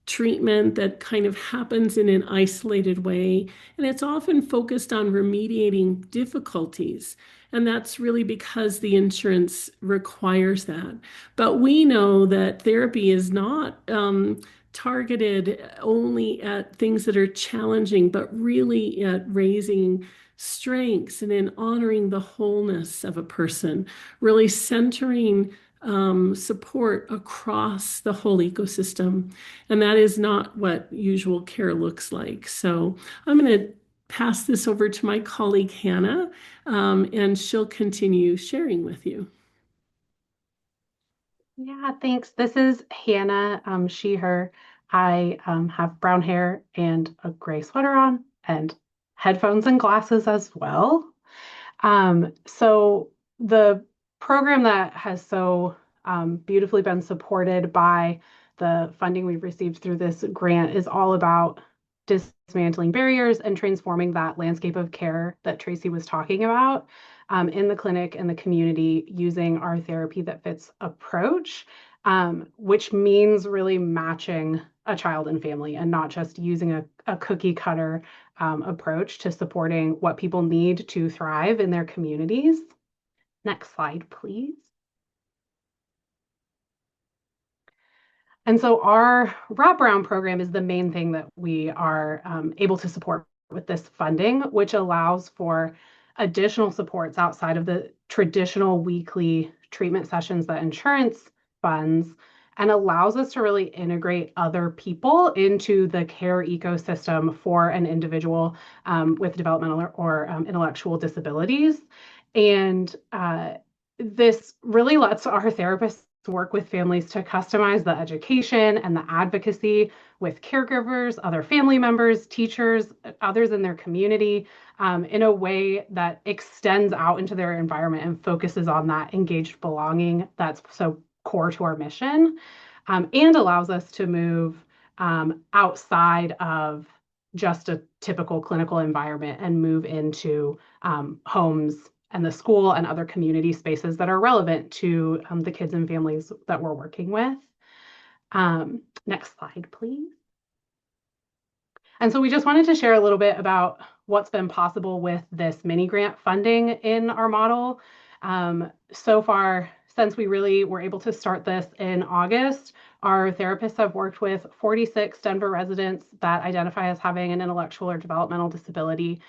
treatment that kind of happens in an isolated way, and it's often focused on remediating difficulties. And that's really because the insurance requires that. But we know that therapy is not targeted only at things that are challenging, but really at raising strengths and in honoring the wholeness of a person, really centering support across the whole ecosystem. And that is not what usual care looks like. So I'm going to pass this over to my colleague, Hannah, and she'll continue sharing with you. Yeah, thanks. This is Hannah, she, her. I have brown hair and a gray sweater on and headphones and glasses as well. So the program that has so beautifully been supported by the funding we've received through this grant is all about dismantling barriers and transforming that landscape of care that Tracy was talking about in the clinic and the community using our therapy that fits approach, which means really matching a child and family and not just using a cookie cutter approach to supporting what people need to thrive in their communities. Next slide, please. And so our Wrap Around program is the main thing that we are able to support with this funding, which allows for additional supports outside of the traditional weekly treatment sessions that insurance funds, and allows us to really integrate other people into the care ecosystem for an individual with developmental or intellectual disabilities. And this really lets our therapists work with families to customize the education and the advocacy with caregivers, other family members, teachers, others in their community in a way that extends out into their environment and focuses on that engaged belonging that's so core to our mission, and allows us to move outside of just a typical clinical environment and move into homes and the school and other community spaces that are relevant to the kids and families that we're working with. Next slide, please. And so we just wanted to share a little bit about what's been possible with this mini grant funding in our model. So far, since we really were able to start this in August, our therapists have worked with 46 Denver residents that identify as having an intellectual or developmental disability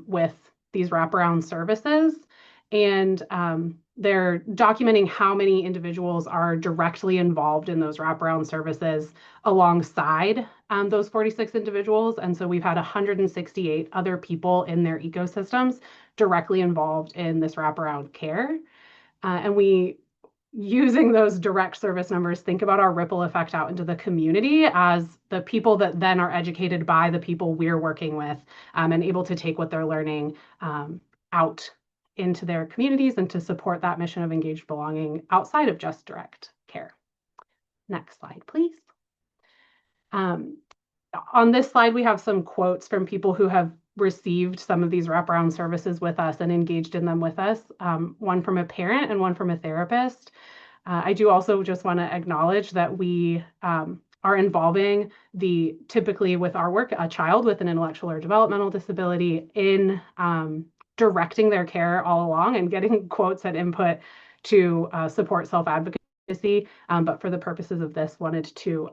with these wraparound services. And they're documenting how many individuals are directly involved in those wraparound services alongside those 46 individuals. And so we've had 168 other people in their ecosystems directly involved in this wraparound care. And we, using those direct service numbers, think about our ripple effect out into the community as the people that then are educated by the people we're working with and able to take what they're learning out into their communities and to support that mission of engaged belonging outside of just direct care. Next slide, please. On this slide, we have some quotes from people who have received some of these wraparound services with us and engaged in them with us, one from a parent and one from a therapist. I do also just want to acknowledge that we are involving typically with our work, a child with an intellectual or developmental disability in directing their care all along and getting quotes and input to support self-advocacy. But for the purposes of this, wanted to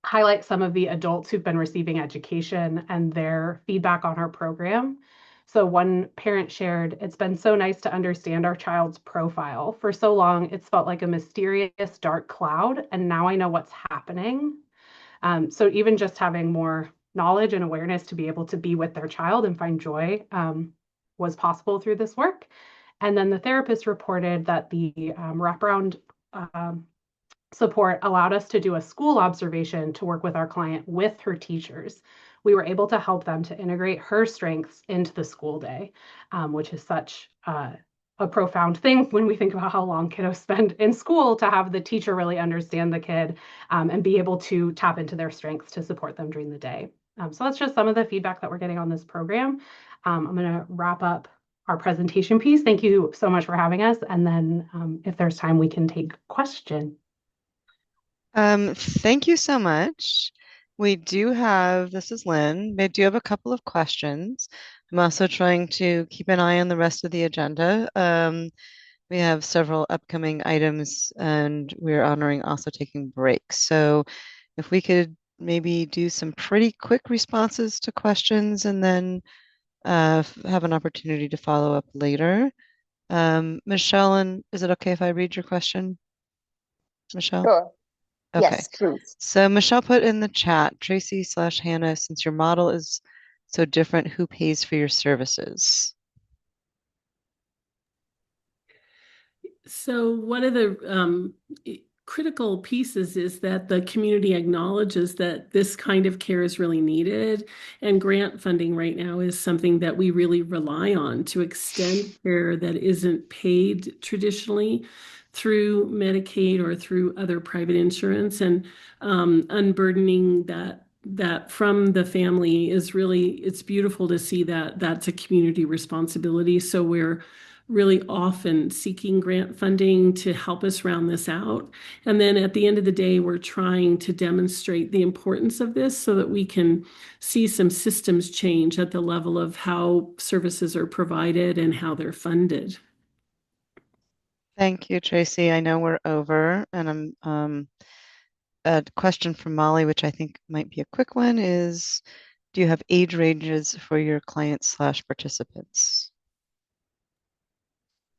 highlight some of the adults who've been receiving education and their feedback on our program. So one parent shared, "It's been so nice to understand our child's profile. For so long, it's felt like a mysterious dark cloud, and now I know what's happening." So even just having more knowledge and awareness to be able to be with their child and find joy was possible through this work. And then the therapist reported that the wraparound support allowed us to do a school observation to work with our client with her teachers. We were able to help them to integrate her strengths into the school day, which is such a profound thing when we think about how long kiddos spend in school, to have the teacher really understand the kid and be able to tap into their strengths to support them during the day. So that's just some of the feedback that we're getting on this program. I'm going to wrap up our presentation piece. Thank you so much for having us. And then if there's time, we can take questions. Thank you so much. This is Lynn. We do have a couple of questions. I'm also trying to keep an eye on the rest of the agenda. We have several upcoming items and we're honoring also taking breaks. So if we could maybe do some pretty quick responses to questions and then have an opportunity to follow up later. Michelle, is it okay if I read your question? Michelle? Sure. Okay. Yes, please. So Michelle put in the chat, Tracy/Hannah, since your model is so different, who pays for your services? So one of the critical pieces is that the community acknowledges that this kind of care is really needed, and grant funding right now is something that we really rely on to extend care that isn't paid traditionally through Medicaid or through other private insurance, and unburdening that from the family is really, it's beautiful to see that that's a community responsibility. So we're really often seeking grant funding to help us round this out. And then at the end of the day, we're trying to demonstrate the importance of this so that we can see some systems change at the level of how services are provided and how they're funded. Thank you, Tracy. I know we're over, and I'm a question from Molly, which I think might be a quick one, is do you have age ranges for your clients/participants?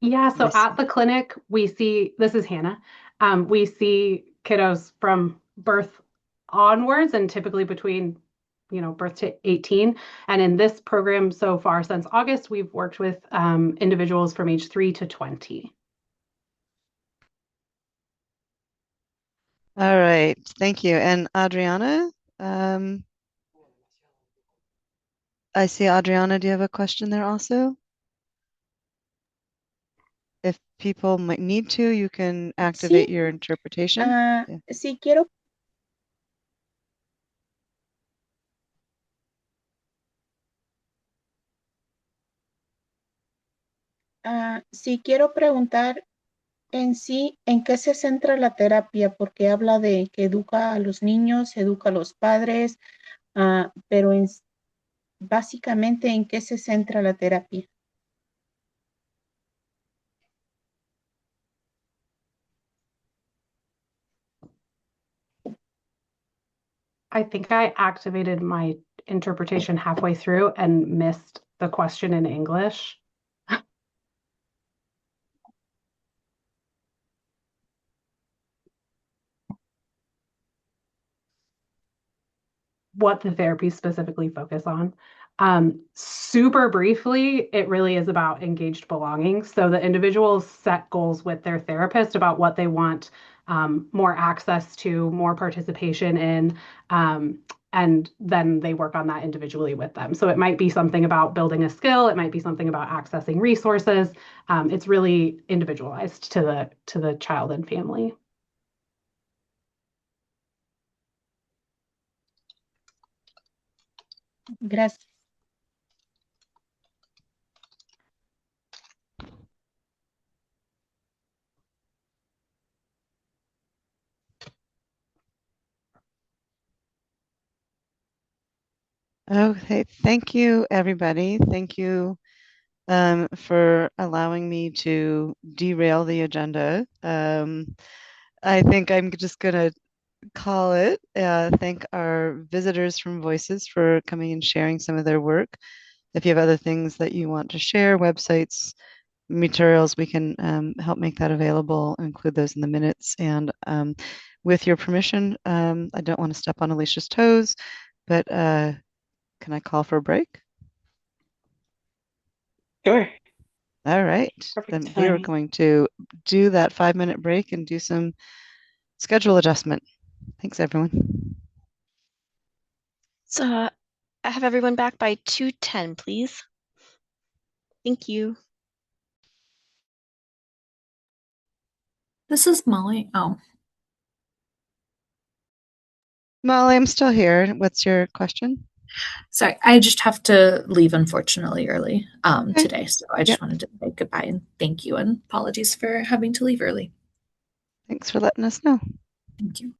Yeah, so at the clinic, we see, this is Hannah, we see kiddos from birth onwards and typically between birth to 18. And in this program so far since August, we've worked with individuals from age 3 to 20. All right, thank you. And Adriana, I see Adriana, do you have a question there also? If people might need to, you can activate Sí, your interpretation. Yeah. sí quiero, sí quiero preguntar en sí, ¿en qué se centra la terapia? Porque habla de que educa a los niños, educa a los padres, pero básicamente, ¿en qué se centra la terapia? I think I activated my interpretation halfway through and missed the question in English. What the therapies specifically focus on. Super briefly, it really is about engaged belonging. So the individuals set goals with their therapist about what they want more access to, more participation in, and then they work on that individually with them. So it might be something about building a skill, it might be something about accessing resources. It's really individualized to the child and family. Gracias. Okay, thank you, everybody. Thank you for allowing me to derail the agenda. I think I'm just gonna call it. Thank our visitors from Voices for coming and sharing some of their work. If you have other things that you want to share, websites, materials, we can help make that available, include those in the minutes. And with your permission, I don't want to step on Alicia's toes, but can I call for a break? Sure. All right, Perfect then we are timing. going to do that 5-minute break and do some schedule adjustment. Thanks, everyone. So I have everyone back by 2:10, please. Thank you. This is Molly. Oh, Molly, I'm still here. What's your question? sorry. I just have to leave, unfortunately, early Okay. today. So I just Yep. wanted to say goodbye and thank you, and apologies for having to leave early. Thanks for letting us know. Thank you.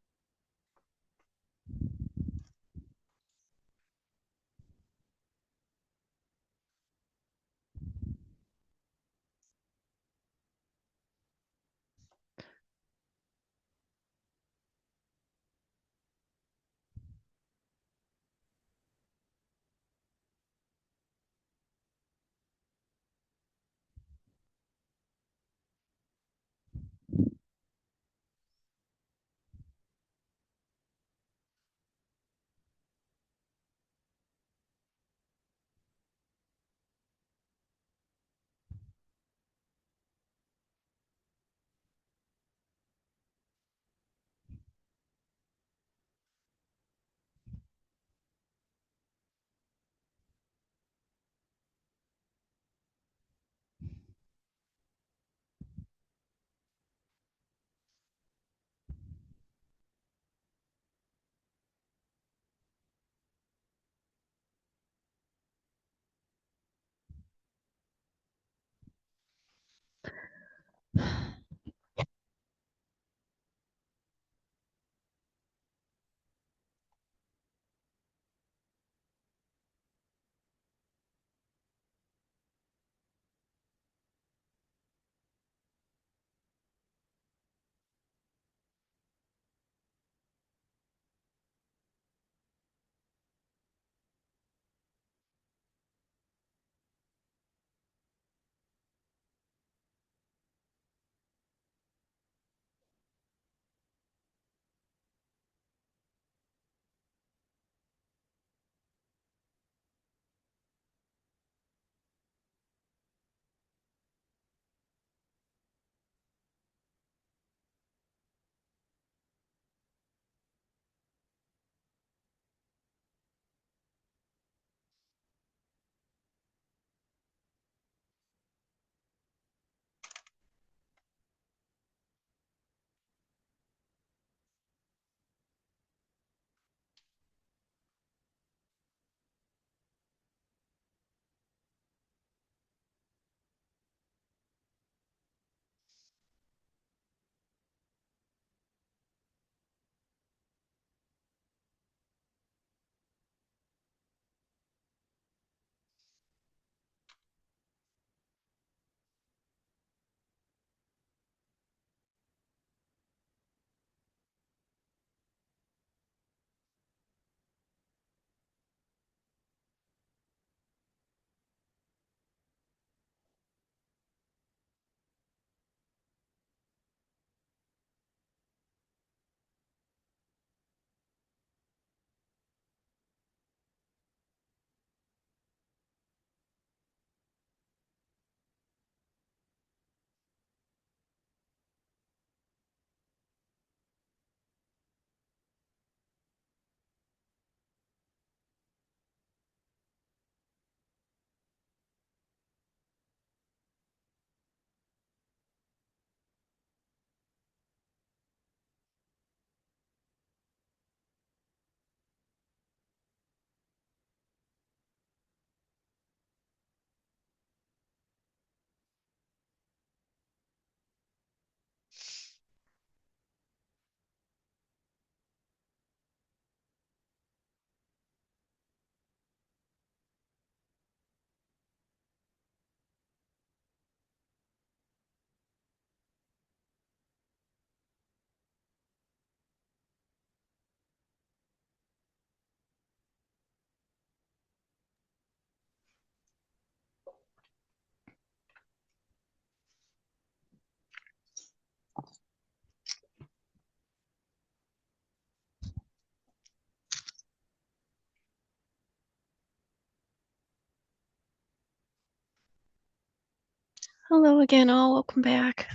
Hello again, all. Welcome back.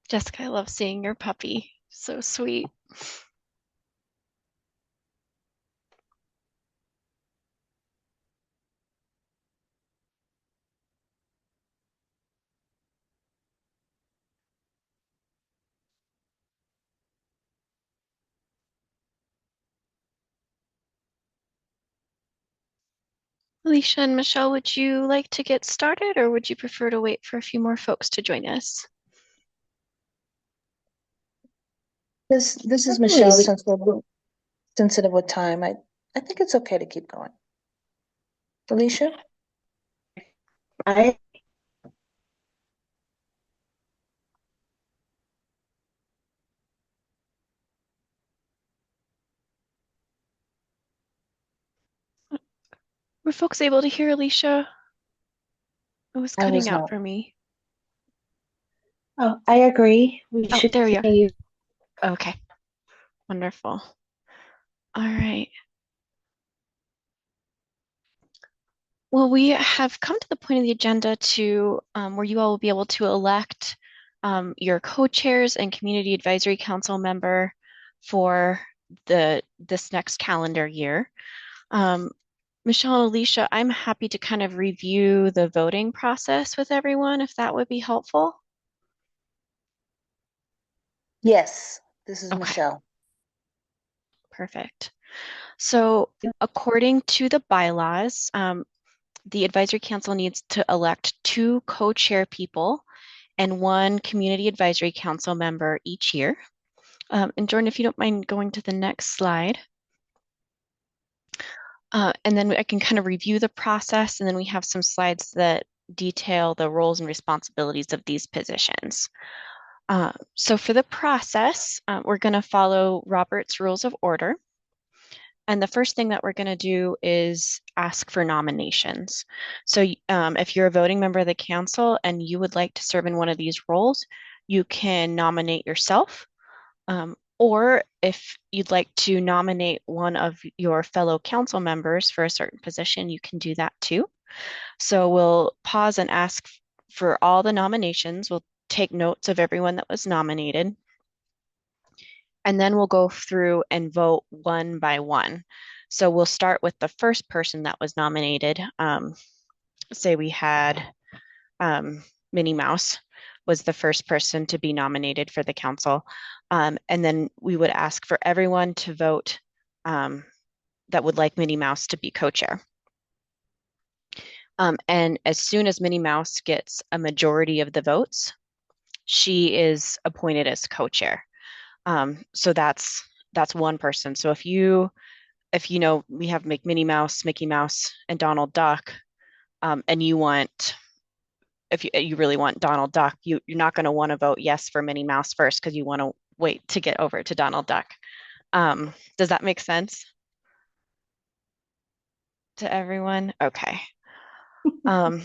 Jessica, I love seeing your puppy. So sweet. Alicia and Michelle, would you like to get started or would you prefer to wait for a few more folks to join us? This is Certainly. Michelle. Since we're sensitive with time, I think it's okay to keep going. Alicia? I Were folks able to hear Alicia? It was I cutting was out not. for me. I agree. We Oh, should there you continue. are. Okay, wonderful. All right. Well, we have come to the point of the agenda to where you all will be able to elect your co-chairs and community advisory council member for this next calendar year. Um, Michelle and Alicia, I'm happy to kind of review the voting process with everyone, if that would be helpful. Yes, this is Okay, Michelle. perfect. So according to the bylaws, the advisory council needs to elect 2 co-chair people and 1 community advisory council member each year. And Jordan, if you don't mind going to the next slide. And then I can kind of review the process, and then we have some slides that detail the roles and responsibilities of these positions. So for the process, we're going to follow Robert's Rules of Order. And the first thing that we're going to do is ask for nominations. So if you're a voting member of the council and you would like to serve in one of these roles, you can nominate yourself. Or if you'd like to nominate one of your fellow council members for a certain position, you can do that too. So we'll pause and ask for all the nominations. We'll take notes of everyone that was nominated. And then we'll go through and vote one by one. So we'll start with the first person that was nominated. Say we had Minnie Mouse was the first person to be nominated for the council. And then we would ask for everyone to vote that would like Minnie Mouse to be co-chair. And as soon as Minnie Mouse gets a majority of the votes, she is appointed as co-chair. So that's one person. So if you know we have Minnie Mouse, Mickey Mouse, and Donald Duck, and you want if you really want Donald Duck, you're not going to want to vote yes for Minnie Mouse first because you want to wait to get over to Donald Duck. Does that make sense to everyone? Okay. I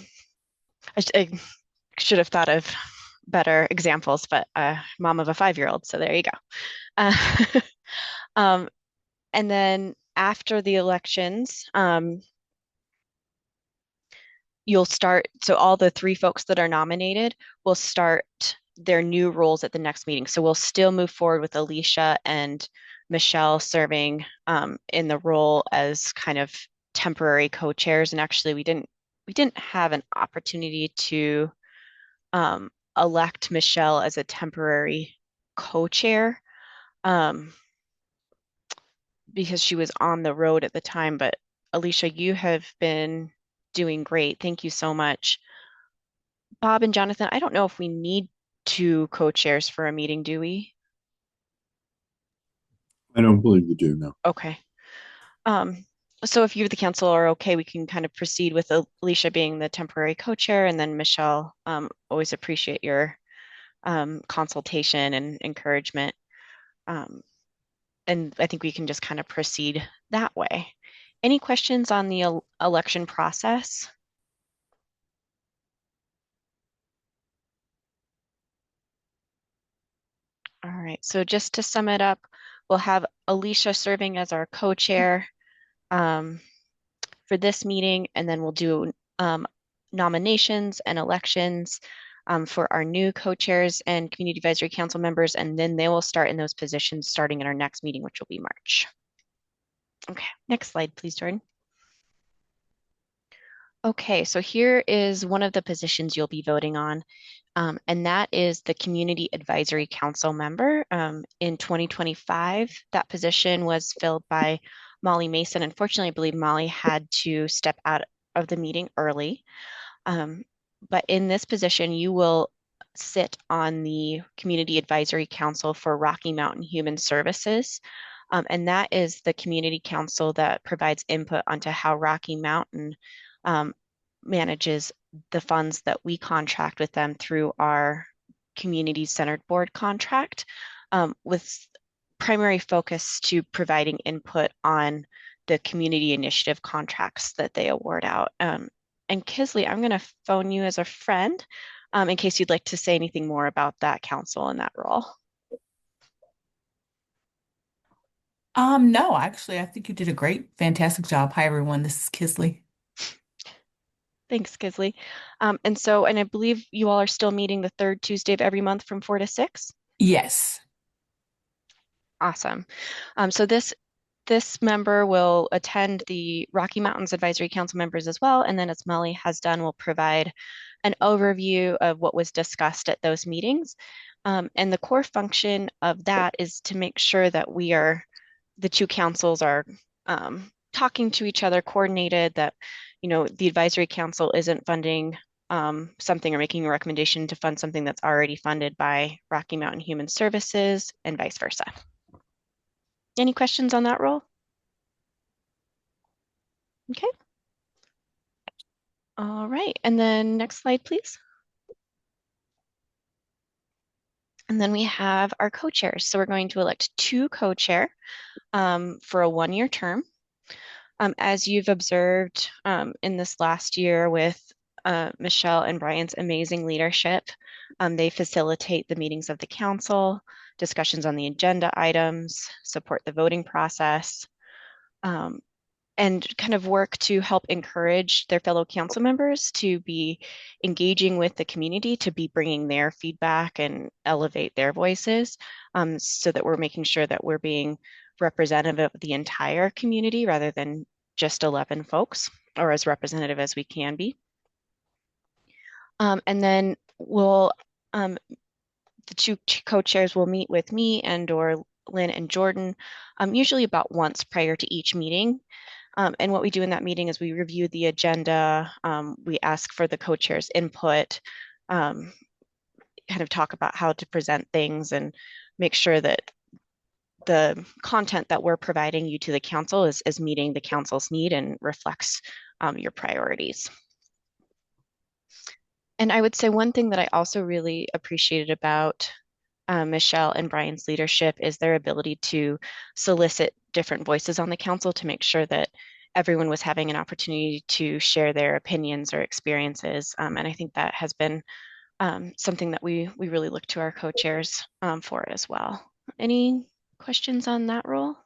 should have thought of better examples, but mom of a 5-year-old, so there you go. Um, and then after the elections, you'll start, so all the 3 folks that are nominated will start their new roles at the next meeting. So we'll still move forward with Alicia and Michelle serving in the role as kind of temporary co-chairs. And actually, we didn't have an opportunity to elect Michelle as a temporary co-chair because she was on the road at the time. But Alicia, you have been doing great. Thank you so much. Bob and Jonathan, I don't know if we need 2 co-chairs for a meeting, do we? I don't believe you do, no. Okay. So if you, the council, are okay, we can kind of proceed with Alicia being the temporary co-chair, and then Michelle, always appreciate your consultation and encouragement. And I think we can just kind of proceed that way. Any questions on the election process? All right, so just to sum it up, we'll have Alicia serving as our co-chair. for this meeting, and then we'll do nominations and elections for our new co-chairs and community advisory council members, and then they will start in those positions starting in our next meeting, which will be March. Okay, next slide, please, Jordan. Okay, so here is one of the positions you'll be voting on, and that is the Community Advisory Council member. In 2025, that position was filled by Molly Mason. Unfortunately, I believe Molly had to step out of the meeting early. But in this position, you will sit on the Community Advisory Council for Rocky Mountain Human Services. And that is the community council that provides input onto how Rocky Mountain manages the funds that we contract with them through our community-centered board contract, with primary focus to providing input on the community initiative contracts that they award out. And Kisley, I'm going to phone you as a friend in case you'd like to say anything more about that council and that role. No, actually, I think you did a great, fantastic job. Hi, everyone. This is Kisley. Thanks, Kisley. And I believe you all are still meeting the third Tuesday of every month from 4 to 6? Yes. Awesome. So this member will attend the Rocky Mountains Advisory Council members as well, and then as Molly has done, will provide an overview of what was discussed at those meetings. And the core function of that is to make sure that the two councils are talking to each other, coordinated, that the advisory council isn't funding something or making a recommendation to fund something that's already funded by Rocky Mountain Human Services and vice versa. Any questions on that role? Okay. All right, and then next slide, please. And then we have our co-chairs. So we're going to elect two co-chair for a one-year term. As you've observed in this last year with Michelle and Brian's amazing leadership, they facilitate the meetings of the council, discussions on the agenda items, support the voting process, and kind of work to help encourage their fellow council members to be engaging with the community, to be bringing their feedback and elevate their voices, so that we're making sure that we're being representative of the entire community rather than just 11 folks, or as representative as we can be. And then the two co-chairs will meet with me and/or Lynn and Jordan, usually about once prior to each meeting. And what we do in that meeting is we review the agenda, we ask for the co-chair's input, kind of talk about how to present things and make sure that the content that we're providing you to the council is meeting the council's need and reflects your priorities. And I would say one thing that I also really appreciated about Michelle and Brian's leadership is their ability to solicit different voices on the council to make sure that everyone was having an opportunity to share their opinions or experiences. And I think that has been something that we really look to our co-chairs for as well. Any questions on that role?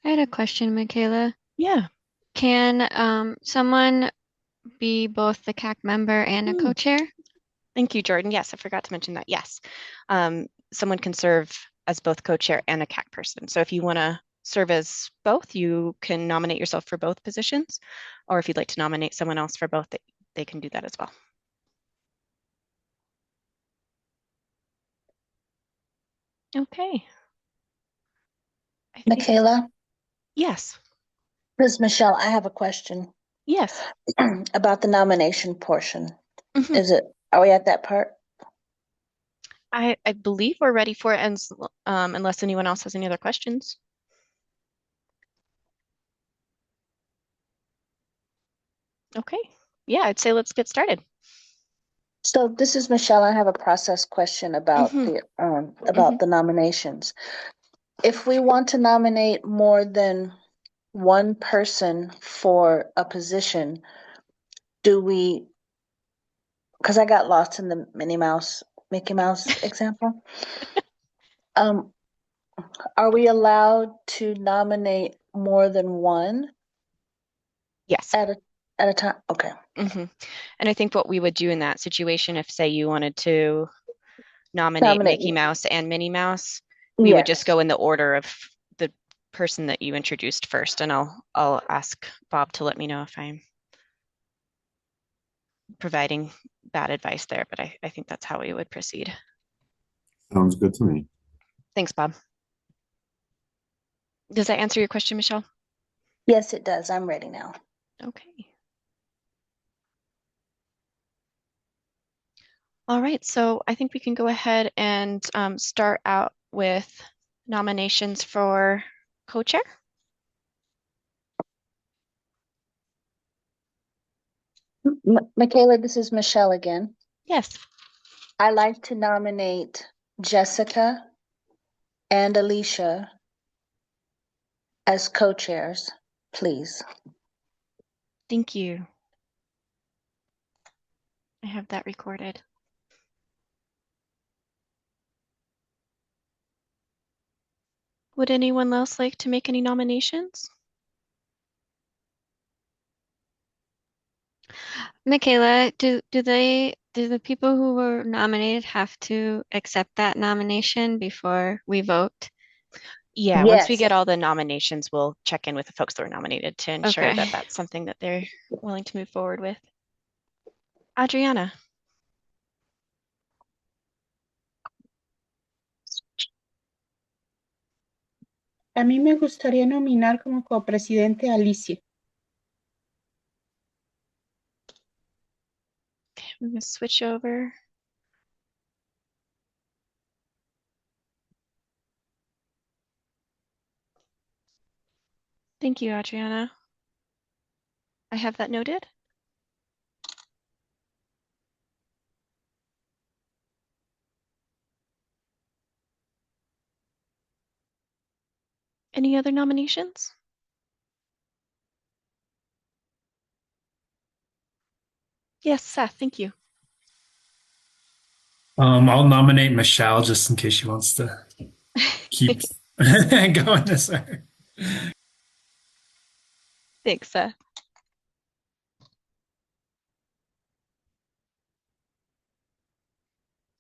I had a question, Michaela. Yeah. Can someone be both the CAC member and a co-chair? Thank you, Jordan. Yes, I forgot to mention that. Yes. Someone can serve as both co-chair and a CAC person. So if you want to serve as both, you can nominate yourself for both positions, or if you'd like to nominate someone else for both, they can do that as well. Okay. Michaela? Yes. This is Michelle. I have a question. Yes. About the nomination portion. Are we at that part? I believe we're ready for it, and unless anyone else has any other questions. Okay. Yeah, I'd say let's get started. So this is Michelle. I have a process question about the nominations. If we want to nominate more than one person for a position, do we? Because I got lost in the Mickey Mouse example. Are we allowed to nominate more than one Yes. at a time? Okay. And I think what we would do in that situation, if say you wanted to nominate Mickey Mouse and Minnie Mouse, we would just go in the order of the person that you introduced first, and I'll ask Bob to let me know if I'm providing bad advice there, but I think that's how we would proceed. Sounds good to me. Thanks, Bob. Does that answer your question, Michelle? Yes, it does. I'm ready now. Okay. All right, so I think we can go ahead and start out with nominations for co-chair. Michaela, this is Michelle again. Yes. I like to nominate Jessica and Alicia as co-chairs, please. Thank you. I have that recorded. Would anyone else like to make any nominations? Michaela, do the people who were nominated have to accept that nomination before we vote? Yeah, once we get all the nominations, we'll check in with the folks that were nominated to ensure Okay. that that's something that they're willing to move forward with. Adriana. A mí me gustaría nominar como copresidente a Alicia. Okay, I'm going to switch over. Thank you, Adriana. I have that noted. Any other nominations? Yes, Seth, thank you. I'll nominate Michelle just in case she wants to keep going this way. Thanks, Seth.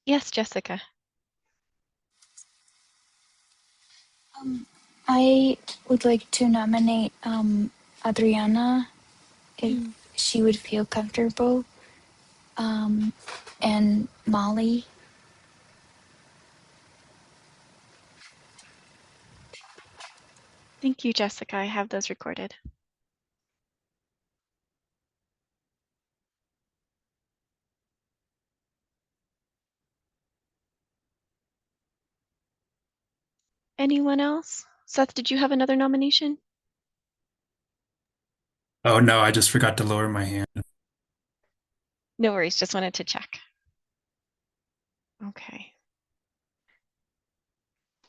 Yes, Jessica. I would like to nominate Adriana if she would feel comfortable, and Molly. Thank you, Jessica. I have those recorded. Anyone else? Seth, did you have another nomination? Oh no, I just forgot to lower my hand. No worries, just wanted to check. Okay.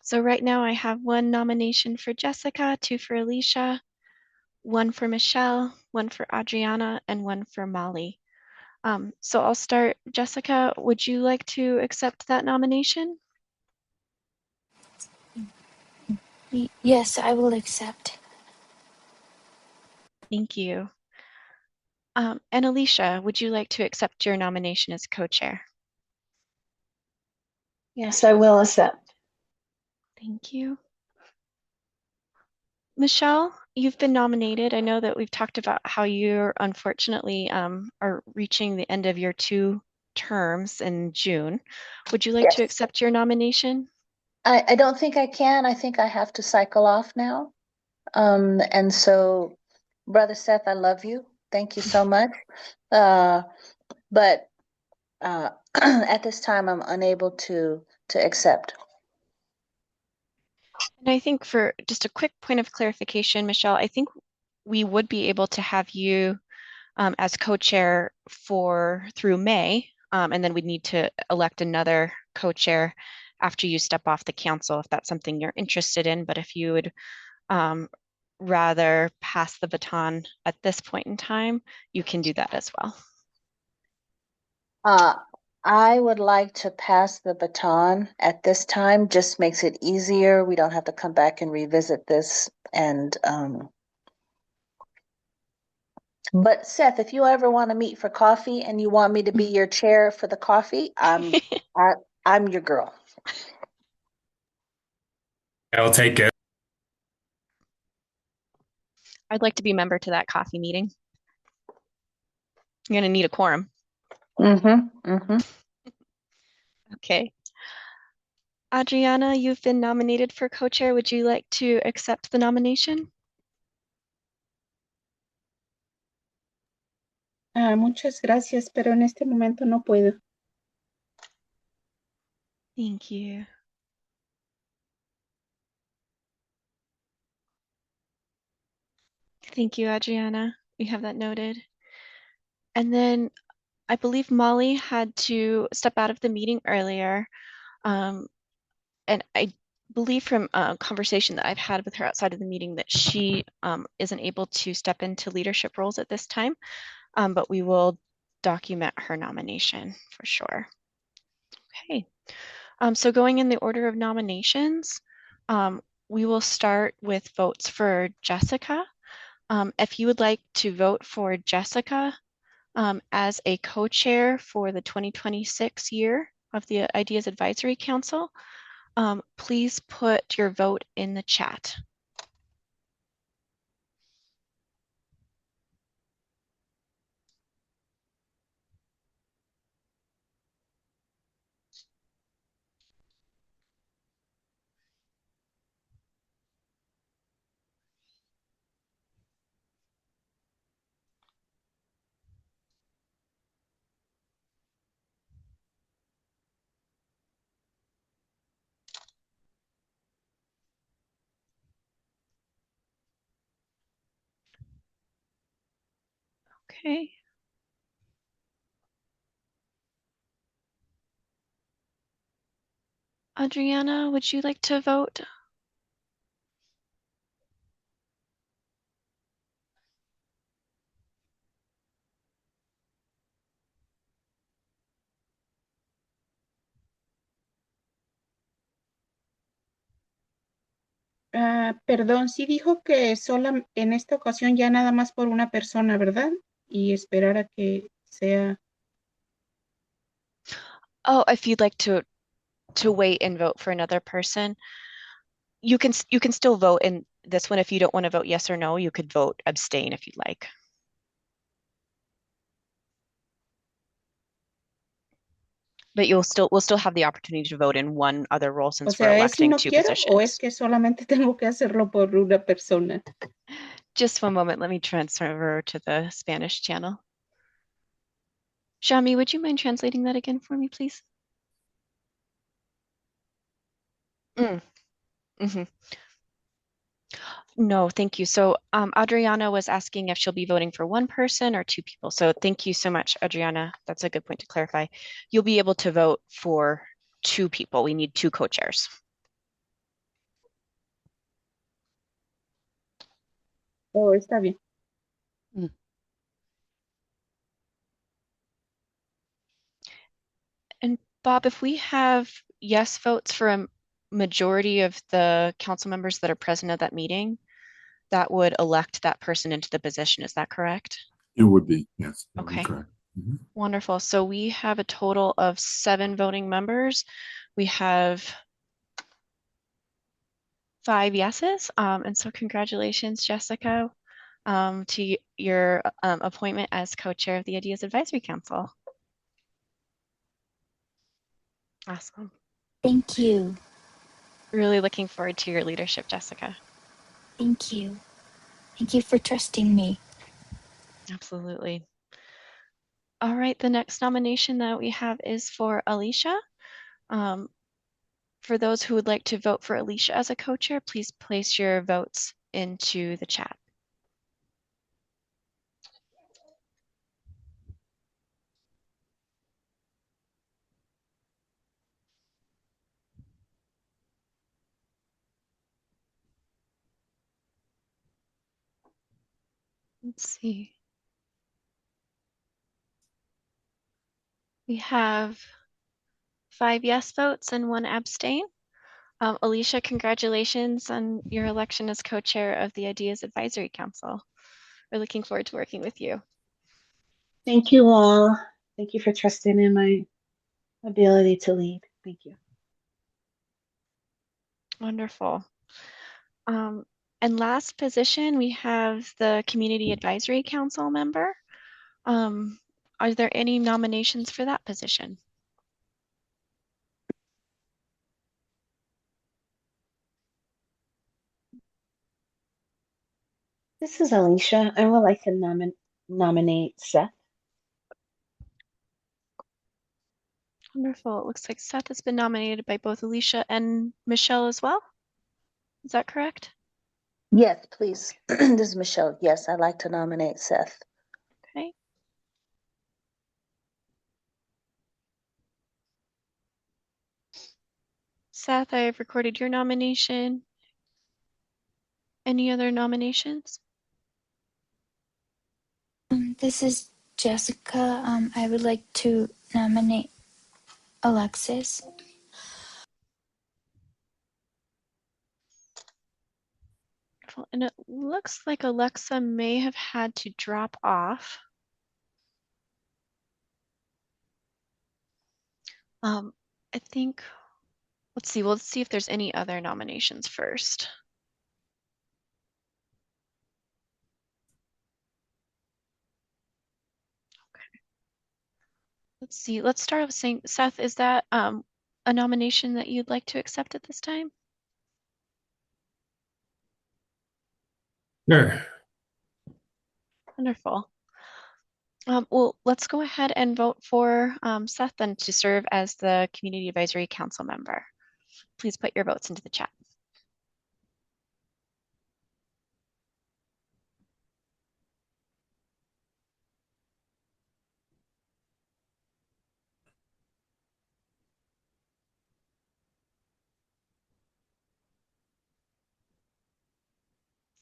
So right now I have one nomination for Jessica, two for Alicia, one for Michelle, one for Adriana, and one for Molly. So I'll start. Jessica, would you like to accept that nomination? Yes, I will accept. Thank you. And Alicia, would you like to accept your nomination as co-chair? Yes, I will accept. Thank you. Michelle, you've been nominated. I know that we've talked about how you're unfortunately are reaching the end of your 2 terms in June. Would you like to accept your nomination? I don't think I can. I think I have to cycle off now. And so, Brother Seth, I love you. Thank you so much. But at this time, I'm unable to accept. And I think for just a quick point of clarification, Michelle, I think we would be able to have you as co-chair through May, and then we'd need to elect another co-chair after you step off the council if that's something you're interested in. But if you would rather pass the baton at this point in time, you can do that as well. I would like to pass the baton at this time. Just makes it easier. We don't have to come back and revisit this And but Seth, if you ever want to meet for coffee and you want me to be your chair for the coffee, I'm your girl. I'll take it. I'd like to be a member to that coffee meeting. You're going to need a quorum. Okay. Adriana, you've been nominated for co-chair. Would you like to accept the nomination? Muchas gracias, pero en este momento no puedo. Thank you. Thank you, Adriana. We have that noted. And then I believe Molly had to step out of the meeting earlier. And I believe from a conversation that I've had with her outside of the meeting that she isn't able to step into leadership roles at this time, but we will document her nomination for sure. Okay, so going in the order of nominations, we will start with votes for Jessica. If you would like to vote for Jessica as a co-chair for the 2026 year of the IDEAS Advisory Council, please put your vote in the chat. Okay. Adriana, would you like to vote? Perdón, sí dijo que sola en esta ocasión ya nada más por una persona, ¿verdad? Y esperar a que sea. Oh, if you'd like to wait and vote for another person, you can still vote in this one. If you don't want to vote yes or no, you could vote abstain if you'd like. But we'll still have the opportunity to vote in one other role O since we're sea, ¿es si electing no two quiero o es positions. que solamente tengo que hacerlo por una persona? Just one moment. Let me transfer to the Spanish channel. Shami, would you mind translating that again for me, please? Mm-hmm. No, thank you. So Adriana was asking if she'll be voting for one person or two people. So thank you so much, Adriana. That's a good point to clarify. You'll be able to vote for two people. We need two co-chairs. Oh, está bien. And Bob, if we have yes votes for a majority of the council members that are present at that meeting, that would elect that person into the position. Is that correct? It would be, yes. That would be Okay. correct. Wonderful. So we have a total of 7 voting members. We have 5 yeses. And so congratulations, Jessica, to your appointment as co-chair of the IDEAS Advisory Council. Awesome. Thank you. Really looking forward to your leadership, Jessica. Thank you. Thank you for trusting me. Absolutely. All right, the next nomination that we have is for Alicia. For those who would like to vote for Alicia as a co-chair, please place your votes into the chat. Let's see. We have 5 yes votes and 1 abstain. Alicia, congratulations on your election as co-chair of the IDEAS Advisory Council. We're looking forward to working with you. Thank you all. Thank you for trusting in my ability to lead. Thank you. Wonderful. And last position, we have the Community Advisory Council member. Are there any nominations for that position? This is Alicia. I would like to nominate Seth. Wonderful. It looks like Seth has been nominated by both Alicia and Michelle as well. Is that correct? Yes, please. This is Michelle. Yes, I'd like to nominate Seth. Okay. Seth, I have recorded your nomination. Any other nominations? This is Jessica. I would like to nominate Alexis. And it looks like Alexa may have had to drop off. I think, let's see, let's see if there's any other nominations first. Okay. Let's see, let's start with saying, Seth, is that a nomination that you'd like to accept at this time? Sure. Wonderful. Well, let's go ahead and vote for Seth then to serve as the Community Advisory Council member. Please put your votes into the chat.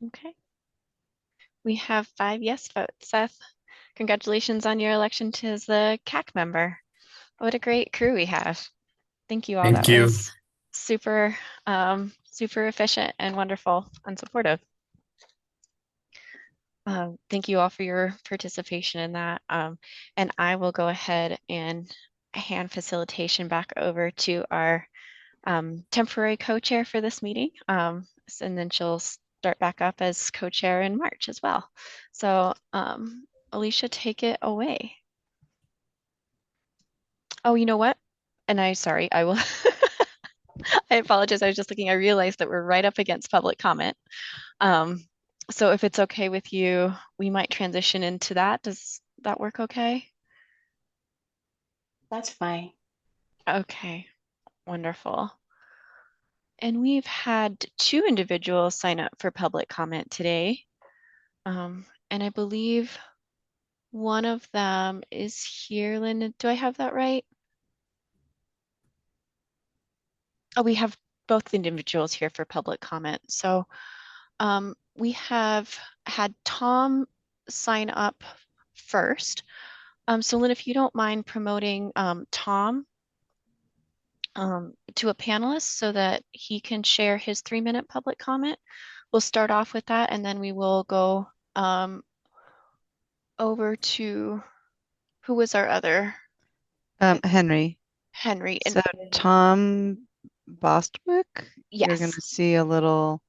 Okay. We have 5 yes votes. Seth, congratulations on your election to as the CAC member. What a great crew we have. Thank you all. Thank That you. was super, super efficient and wonderful and supportive. Thank you all for your participation in that. And I will go ahead and hand facilitation back over to our temporary co-chair for this meeting. And then she'll start back up as co-chair in March as well. So Alicia, take it away. Oh, you know what? And I will, I apologize. I was just looking, I realized that we're right up against public comment. So if it's okay with you, we might transition into that. Does that work okay? That's fine. Okay, wonderful. And we've had 2 individuals sign up for public comment today. And I believe one of them is here. Linda, do I have that right? Oh, we have both individuals here for public comment. So we have had Tom sign up first. So Lynn, if you don't mind promoting Tom to a panelist so that he can share his 3-minute public comment. We'll start off with that and then we will go over to, who was our other? Henry. Henry. So Tom Bostwick, you're going Yes. to see a little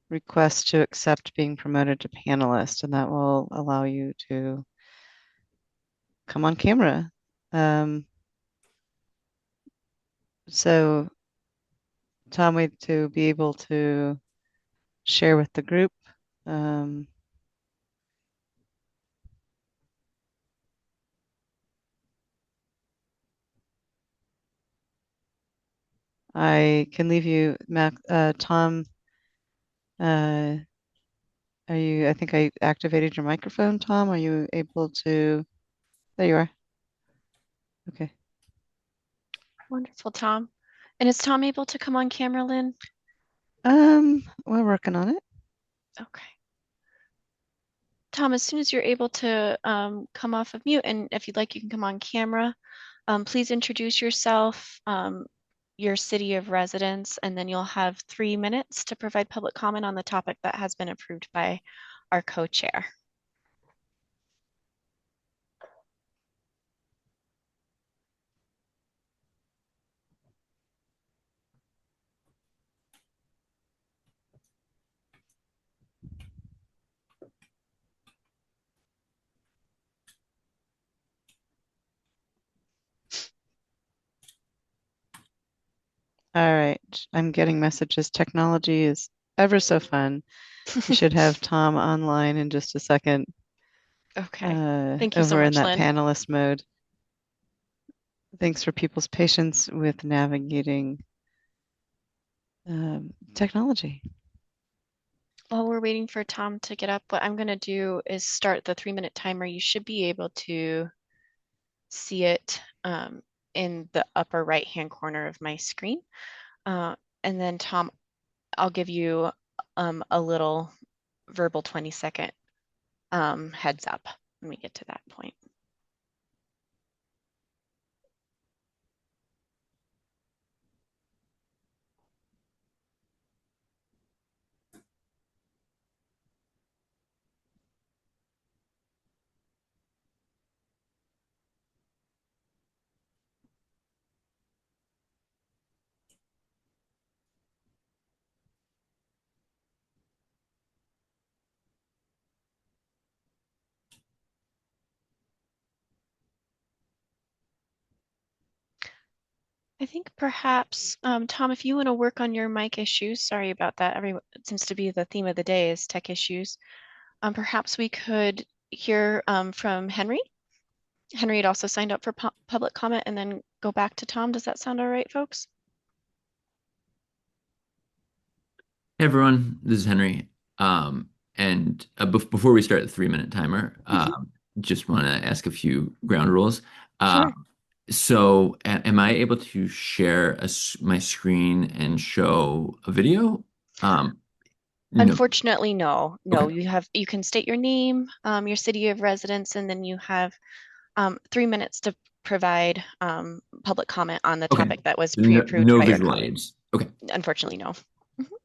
request to accept being promoted to panelist, and that will allow you to come on camera. So Tom, to be able to share with the group. I can leave you, Tom, I think I activated your microphone, Tom. Are you able to, there you are. Okay. Wonderful, Tom. And is Tom able to come on camera, Lynn? We're working on it. Okay. Tom, as soon as you're able to come off of mute, and if you'd like, you can come on camera. Please introduce yourself, your city of residence, and then you'll have 3 minutes to provide public comment on the topic that has been approved by our co-chair. All right, I'm getting messages. Technology is ever so fun. You should have Tom online in just a second. Okay. Thank you so Over in much, that Lynn. panelist mode. Thanks for people's patience with navigating technology. While we're waiting for Tom to get up, what I'm going to do is start the 3-minute timer. You should be able to see it in the upper right-hand corner of my screen. And then Tom, I'll give you a little verbal 20-second heads up when we get to that point. I think perhaps, Tom, if you want to work on your mic issues, sorry about that. It seems to be the theme of the day is tech issues. Perhaps we could hear from Henry. Henry had also signed up for public comment and then go back to Tom. Does that sound all right, folks? Hey everyone, this is Henry. Before we start the 3-minute timer, just want to ask a few ground rules. Sure. So, am I able to share my screen and show a video? No. Unfortunately, no. Okay. You can state your name, your city of residence, and then you have 3 minutes to provide public comment on the Okay. topic that was No, pre-approved no by your visual colleague. aids. Okay. Unfortunately, no.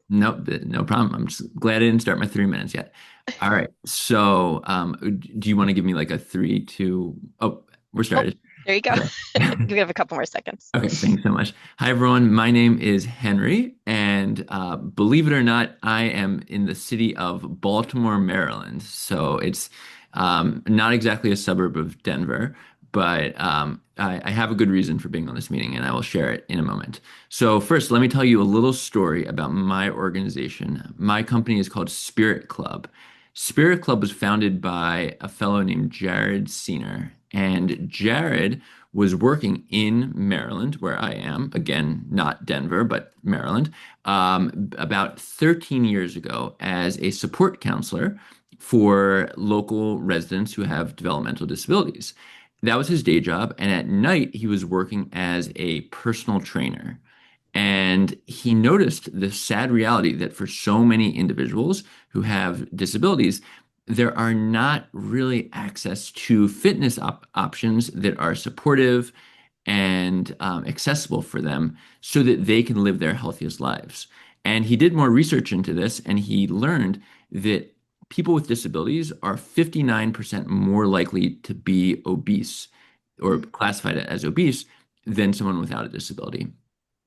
No, no problem. I'm just glad I didn't start my 3 minutes yet. All right. So, do you want to give me like a 3, 2? Oh, we're started. There you go. Okay. We have a couple more seconds. Okay, thanks so much. Hi, everyone. My name is Henry, and believe it or not, I am in the city of Baltimore, Maryland. So it's not exactly a suburb of Denver, but I have a good reason for being on this meeting, and I will share it in a moment. So first, let me tell you a little story about my organization. My company is called Spirit Club. Spirit Club was founded by a fellow named Jared Senior, and Jared was working in Maryland, where I am, again, not Denver, but Maryland, about 13 years ago as a support counselor for local residents who have developmental disabilities. That was his day job. And at night, he was working as a personal trainer. And he noticed the sad reality that for so many individuals who have disabilities, there are not really access to fitness options that are supportive and accessible for them so that they can live their healthiest lives. And he did more research into this, and he learned that people with disabilities are 59% more likely to be obese or classified as obese than someone without a disability.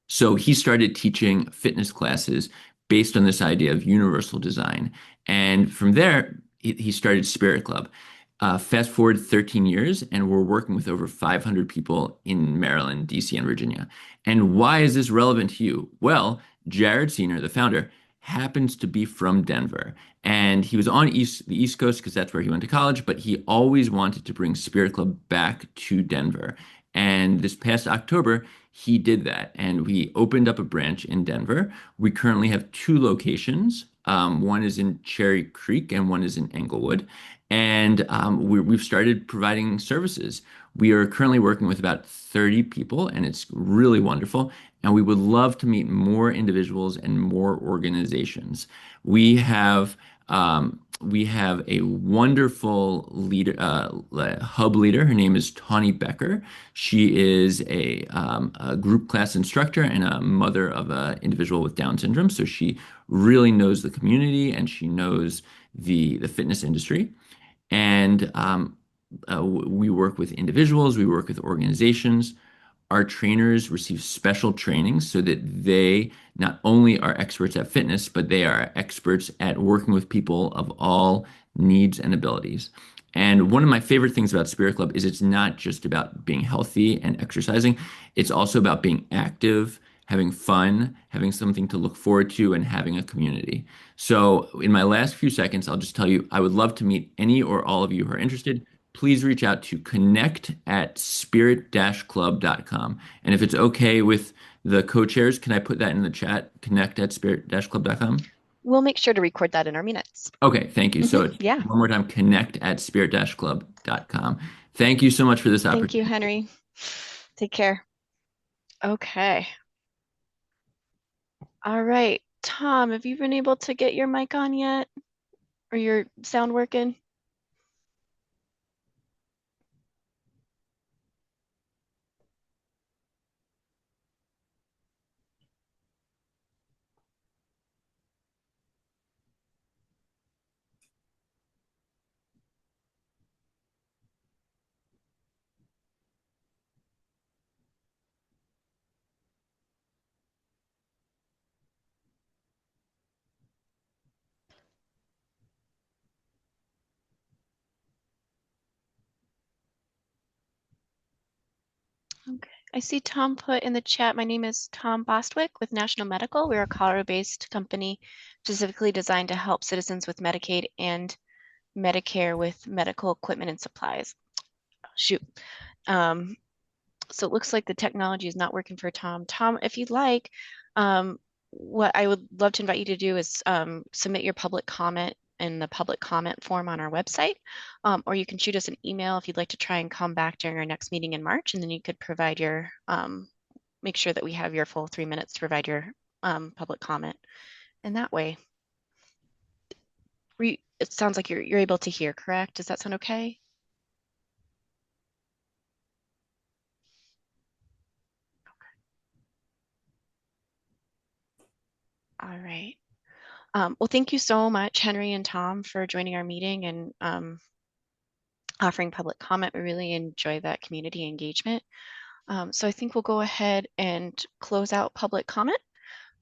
So he started teaching fitness classes based on this idea of universal design. And from there, he started Spirit Club. Fast forward 13 years, and we're working with over 500 people in Maryland, DC, and Virginia. And why is this relevant to you? Well, Jared Senior, the founder, happens to be from Denver. And he was on the East Coast because that's where he went to college, but he always wanted to bring Spirit Club back to Denver. And this past October, he did that. And we opened up a branch in Denver. We currently have 2 locations. One is in Cherry Creek and one is in Englewood. And we've started providing services. We are currently working with about 30 people, and it's really wonderful. And we would love to meet more individuals and more organizations. We have we have a wonderful leader, hub leader. Her name is Tawny Becker. She is a group class instructor and a mother of an individual with Down syndrome. So she really knows the community and she knows the fitness industry. And we work with individuals, we work with organizations. Our trainers receive special training so that they not only are experts at fitness, but they are experts at working with people of all needs and abilities. And one of my favorite things about Spirit Club is it's not just about being healthy and exercising, it's also about being active, having fun, having something to look forward to, and having a community. So, in my last few seconds, I'll just tell you I would love to meet any or all of you who are interested. Please reach out to connect@spirit-club.com. And if it's okay with the co-chairs, can I put that in the chat? Connect@spirit-club.com? We'll make sure to record that in our minutes. Okay, thank you. So it's Yeah. one more time, connect@spirit-club.com. Thank you so much for this Thank opportunity. you, Henry. Take care. Okay. All right. Tom, have you been able to get your mic on yet? Or your sound working? Okay. I see Tom put in the chat, my name is Tom Bostwick with National Medical. We're a Colorado-based company specifically designed to help citizens with Medicaid and Medicare with medical equipment and supplies. Shoot. So it looks like the technology is not working for Tom. Tom, if you'd like, what I would love to invite you to do is submit your public comment in the public comment form on our website, or you can shoot us an email if you'd like to try and come back during our next meeting in March, and then you could provide your, make sure that we have your full 3 minutes to provide your public comment. And that way, it sounds like you're able to hear, correct? Does that sound okay? All right. Well, thank you so much, Henry and Tom, for joining our meeting and offering public comment. We really enjoy that community engagement. So I think we'll go ahead and close out public comment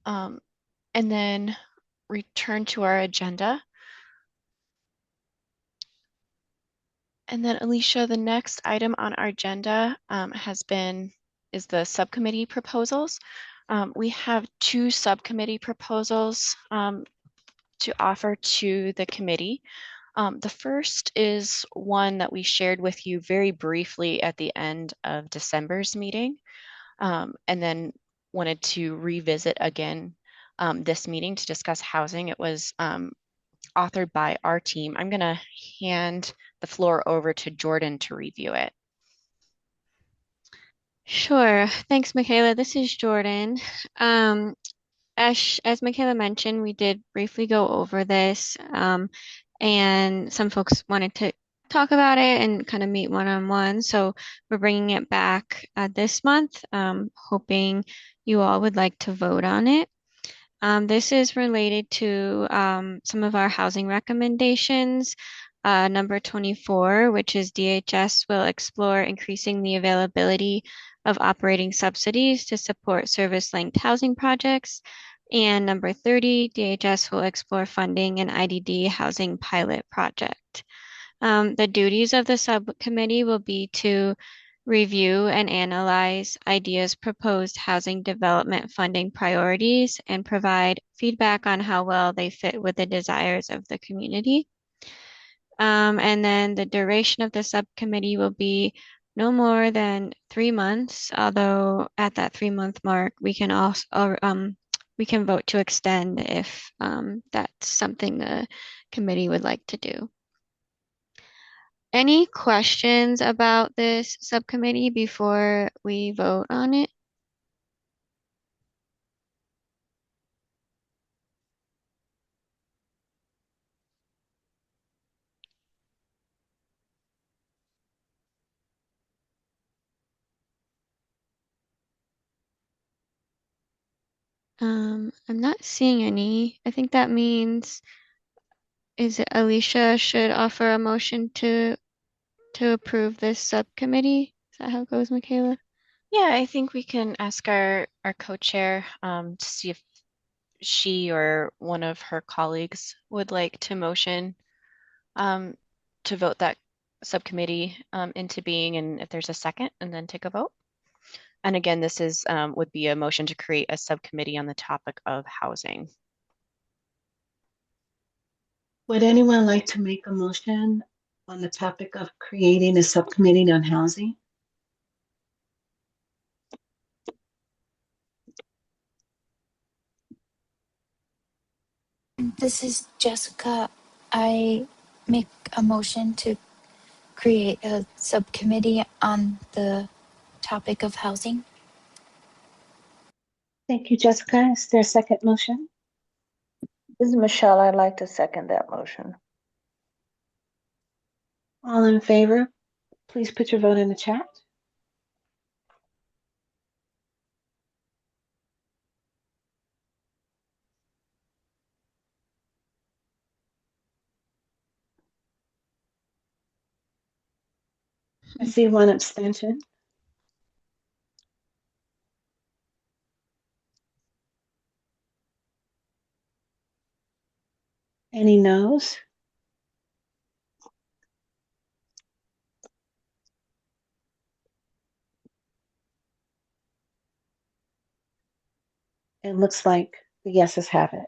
and then return to our agenda. And then Alicia, the next item on our agenda is the subcommittee proposals. We have 2 subcommittee proposals to offer to the committee. The first is one that we shared with you very briefly at the end of December's meeting, and then wanted to revisit again this meeting to discuss housing. It was authored by our team. I'm going to hand the floor over to Jordan to review it. Sure. Thanks, Michaela. This is Jordan. As Michaela mentioned, we did briefly go over this, and some folks wanted to talk about it and kind of meet one-on-one. So we're bringing it back this month, hoping you all would like to vote on it. This is related to some of our housing recommendations. Number 24, which is DHS will explore increasing the availability of operating subsidies to support service-linked housing projects. And number 30, DHS will explore funding an IDD housing pilot project. The duties of the subcommittee will be to review and analyze IDEA's proposed housing development funding priorities and provide feedback on how well they fit with the desires of the community. And then the duration of the subcommittee will be no more than 3 months, although at that 3-month mark, we can also we can vote to extend if that's something the committee would like to do. Any questions about this subcommittee before we vote on it? I'm not seeing any. I think that means, is it Alicia should offer a motion to approve this subcommittee? Is that how it goes, Michaela? Yeah, I think we can ask our co-chair to see if she or one of her colleagues would like to motion to vote that subcommittee into being, and if there's a second, and then take a vote. And again, this is would be a motion to create a subcommittee on the topic of housing. Would anyone like to make a motion on the topic of creating a subcommittee on housing? This is Jessica. I make a motion to create a subcommittee on the topic of housing. Thank you, Jessica. Is there a second motion? This is Michelle. I'd like to second that motion. All in favor, please put your vote in the chat. I see one abstention. Any noes? It looks like the yeses have it.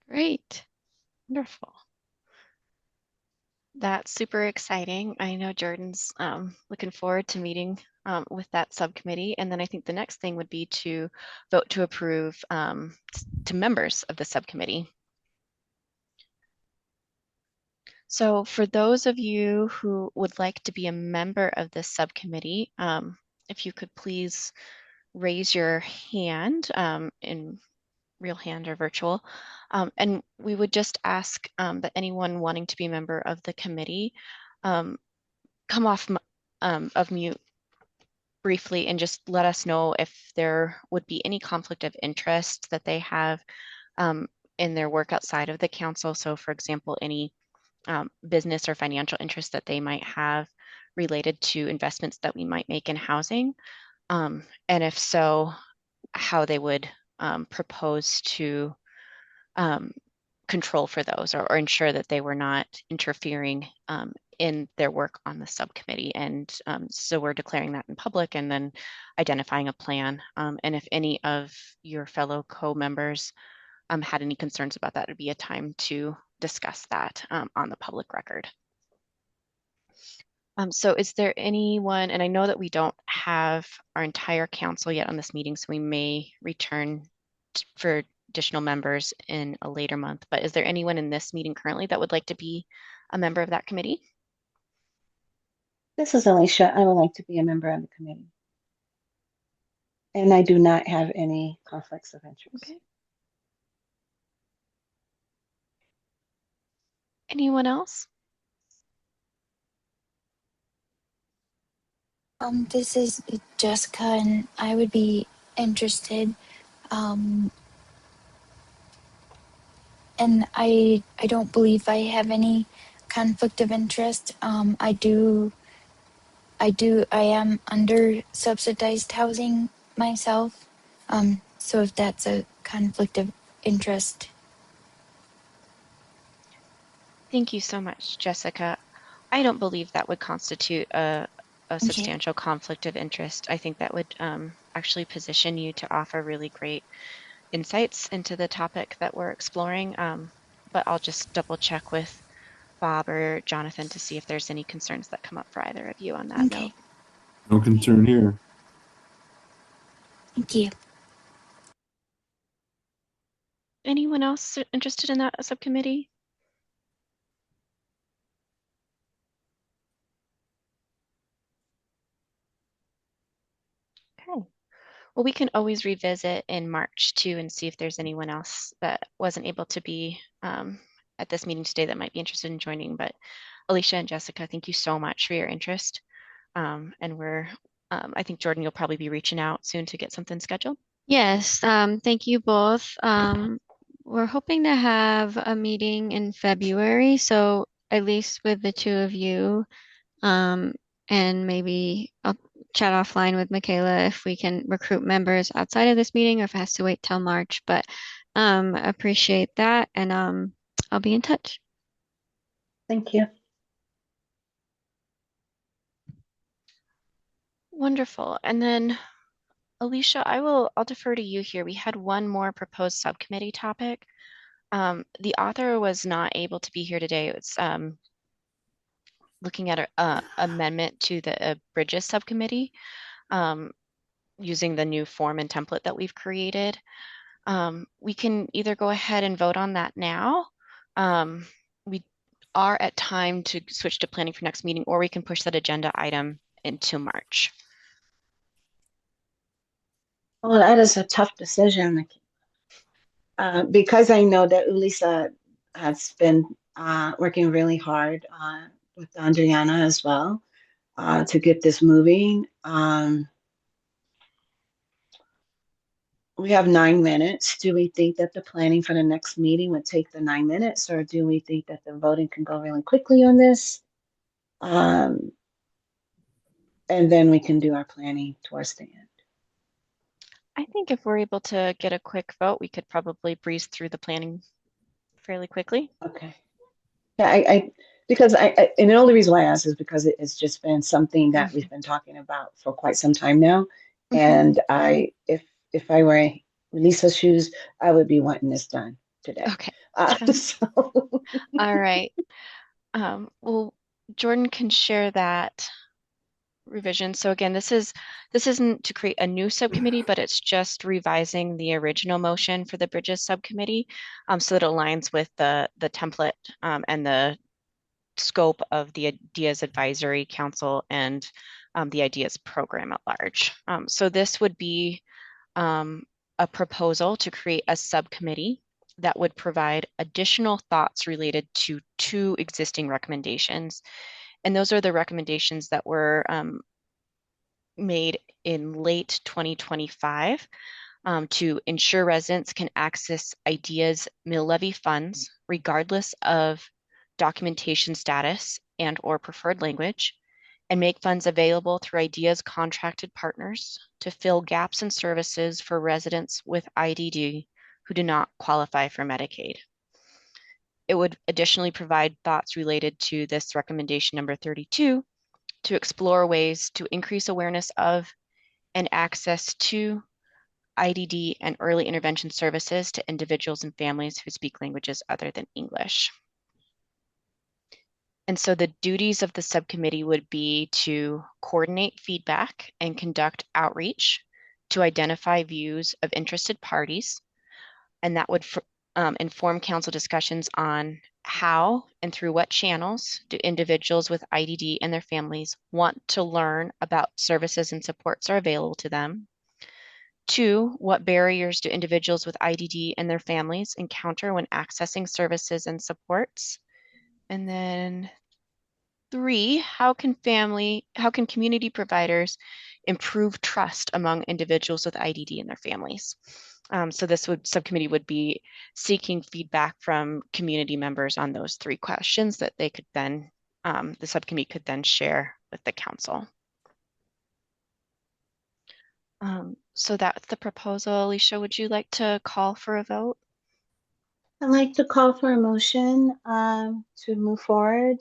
Great. Wonderful. That's super exciting. I know Jordan's looking forward to meeting with that subcommittee. And then I think the next thing would be to vote to approve to members of the subcommittee. So for those of you who would like to be a member of this subcommittee, if you could please raise your hand in real hand or virtual. And we would just ask that anyone wanting to be a member of the committee come off of mute briefly and just let us know if there would be any conflict of interest that they have in their work outside of the council. So for example, any business or financial interest that they might have related to investments that we might make in housing. And if so, how they would propose to control for those or ensure that they were not interfering in their work on the subcommittee. And so we're declaring that in public and then identifying a plan. And if any of your fellow co-members had any concerns about that, it would be a time to discuss that on the public record. So is there anyone, and I know that we don't have our entire council yet on this meeting, so we may return for additional members in a later month, but is there anyone in this meeting currently that would like to be a member of that committee? This is Alicia. I would like to be a member of the committee. And I do not have any conflicts of interest. Okay. Anyone else? This is Jessica, and I would be interested. And I don't believe I have any conflict of interest. I am under subsidized housing myself. So if that's a conflict of interest. Thank you so much, Jessica. I don't believe that would constitute a substantial conflict of interest. I think that would actually position you to offer really great insights into the topic that we're exploring. But I'll just double check with Bob or Jonathan to see if there's any concerns that come up for either of you on that note. No concern here. Thank you. Anyone else interested in that subcommittee? Okay. Well, we can always revisit in March too and see if there's anyone else that wasn't able to be at this meeting today that might be interested in joining. But Alicia and Jessica, thank you so much for your interest. And we're I think Jordan, you'll probably be reaching out soon to get something scheduled. Yes, thank you both. We're hoping to have a meeting in February, so at least with the two of you, and maybe I'll chat offline with Michaela if we can recruit members outside of this meeting or if it has to wait till March. But appreciate that, and I'll be in touch. Thank you. Wonderful. And then Alicia, I'll defer to you here. We had one more proposed subcommittee topic. The author was not able to be here today. It's looking at a amendment to the Bridges subcommittee using the new form and template that we've created. We can either go ahead and vote on that now. We are at time to switch to planning for next meeting, or we can push that agenda item into March. Well, that is a tough decision because I know that Ulisa has been working really hard with Adriana as well to get this moving. We have 9 minutes. Do we think that the planning for the next meeting would take the 9 minutes, or do we think that the voting can go really quickly on this? And then we can do our planning towards the end. I think if we're able to get a quick vote, we could probably breeze through the planning fairly quickly. Okay. Yeah, because and the only reason why I ask is because it's just been something that we've been talking about for quite some time now. And if I were in Lisa's shoes, I would be wanting this done today. Okay. All right. Well, Jordan can share that revision. So again, this isn't to create a new subcommittee, but it's just revising the original motion for the Bridges subcommittee, so that it aligns with the template and the scope of the IDEAS Advisory Council and the IDEAS program at large. So this would be a proposal to create a subcommittee that would provide additional thoughts related to 2 existing recommendations. And those are the recommendations that were made in late 2025 to ensure residents can access IDEAS mill levy funds regardless of documentation status and or preferred language, and make funds available through IDEAS contracted partners to fill gaps in services for residents with IDD who do not qualify for Medicaid. It would additionally provide thoughts related to this recommendation number 32 to explore ways to increase awareness of and access to IDD and early intervention services to individuals and families who speak languages other than English. And so the duties of the subcommittee would be to coordinate feedback and conduct outreach to identify views of interested parties. And that would inform council discussions on how and through what channels do individuals with IDD and their families want to learn about services and supports are available to them. 2, what barriers do individuals with IDD and their families encounter when accessing services and supports? And then 3, how can community providers improve trust among individuals with IDD and their families? So this subcommittee would be seeking feedback from community members on those 3 questions that they could then, the subcommittee could then share with the council. So that's the proposal. Alicia, would you like to call for a vote? I'd like to call for a motion to move forward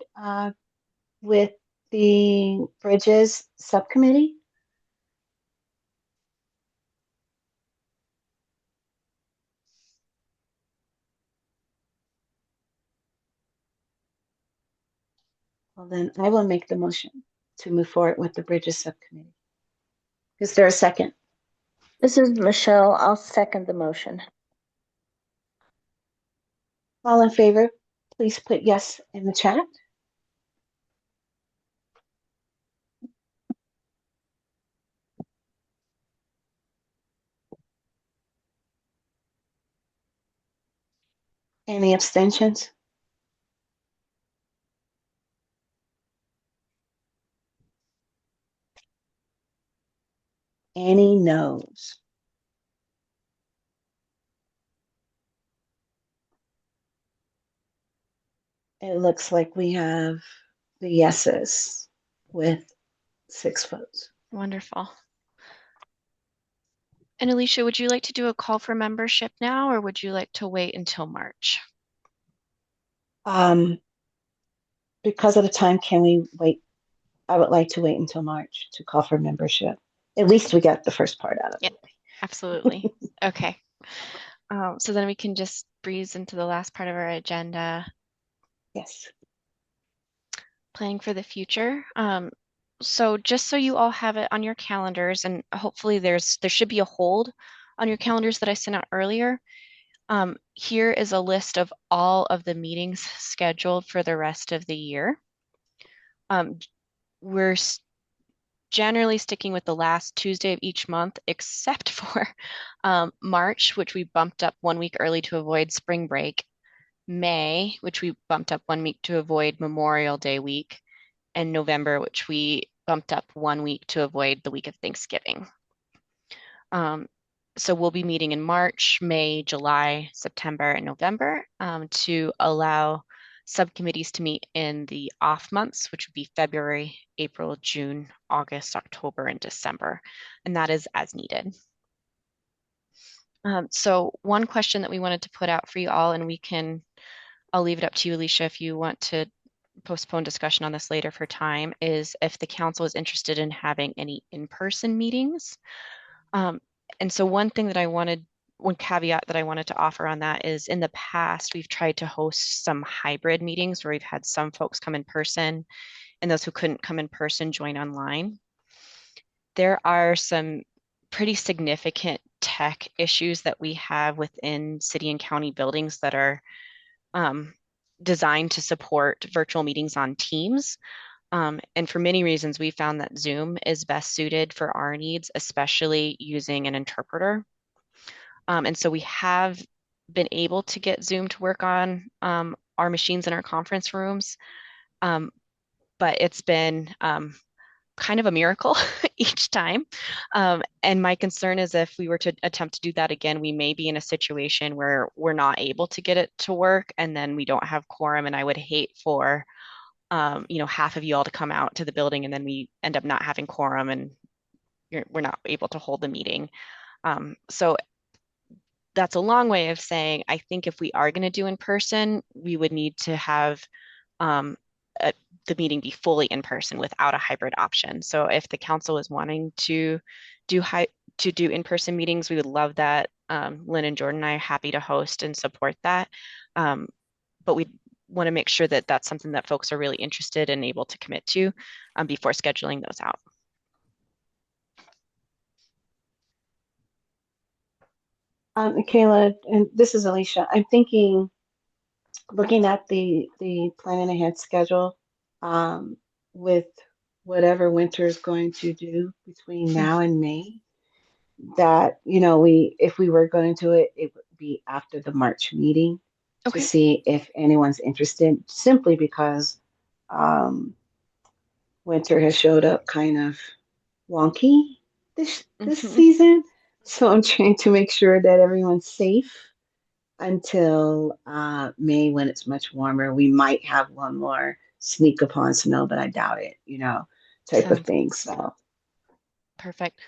with the Bridges subcommittee. Well, then I will make the motion to move forward with the Bridges subcommittee. Is there a second? This is Michelle. I'll second the motion. All in favor, please put yes in the chat. Any abstentions? Any no's? It looks like we have the yeses with 6 votes. Wonderful. And Alicia, would you like to do a call for membership now, or would you like to wait until March? Because of the time, can we wait? I would like to wait until March to call for membership. At least we got the first part out of the way. Absolutely. Okay. So then we can just breeze into the last part of our agenda. Yes. Planning for the future. So just so you all have it on your calendars, and hopefully there should be a hold on your calendars that I sent out earlier. Here is a list of all of the meetings scheduled for the rest of the year. We're generally sticking with the last Tuesday of each month, except for March, which we bumped up 1 week early to avoid spring break. May, which we bumped up 1 week to avoid Memorial Day week, and November, which we bumped up 1 week to avoid the week of Thanksgiving. So we'll be meeting in March, May, July, September, and November to allow subcommittees to meet in the off months, which would be February, April, June, August, October, and December. And that is as needed. So one question that we wanted to put out for you all, and I'll leave it up to you, Alicia, if you want to postpone discussion on this later for time, is if the council is interested in having any in-person meetings. And so one caveat that I wanted to offer on that is in the past, we've tried to host some hybrid meetings where we've had some folks come in person and those who couldn't come in person join online. There are some pretty significant tech issues that we have within city and county buildings that are designed to support virtual meetings on Teams. And for many reasons, we found that Zoom is best suited for our needs, especially using an interpreter. And so we have been able to get Zoom to work on our machines in our conference rooms, but it's been kind of a miracle each time. And my concern is if we were to attempt to do that again, we may be in a situation where we're not able to get it to work and then we don't have quorum. And I would hate for half of you all to come out to the building and then we end up not having quorum and we're not able to hold the meeting. So that's a long way of saying, I think if we are going to do in person, we would need to have the meeting be fully in person without a hybrid option. So if the council is wanting to do in-person meetings, we would love that. Lynn and Jordan and I are happy to host and support that. But we want to make sure that that's something that folks are really interested and able to commit to before scheduling those out. Kayla, and this is Alicia. I'm thinking, looking at the planning ahead schedule, with whatever winter is going to do between now and May, that if we were going to it would be after the March meeting to see if anyone's interested, simply because winter has showed up kind of wonky this season. So I'm trying to make sure that everyone's safe until May, when it's much warmer. We might have one more sneak upon snow, but I doubt it, type of thing. So perfect.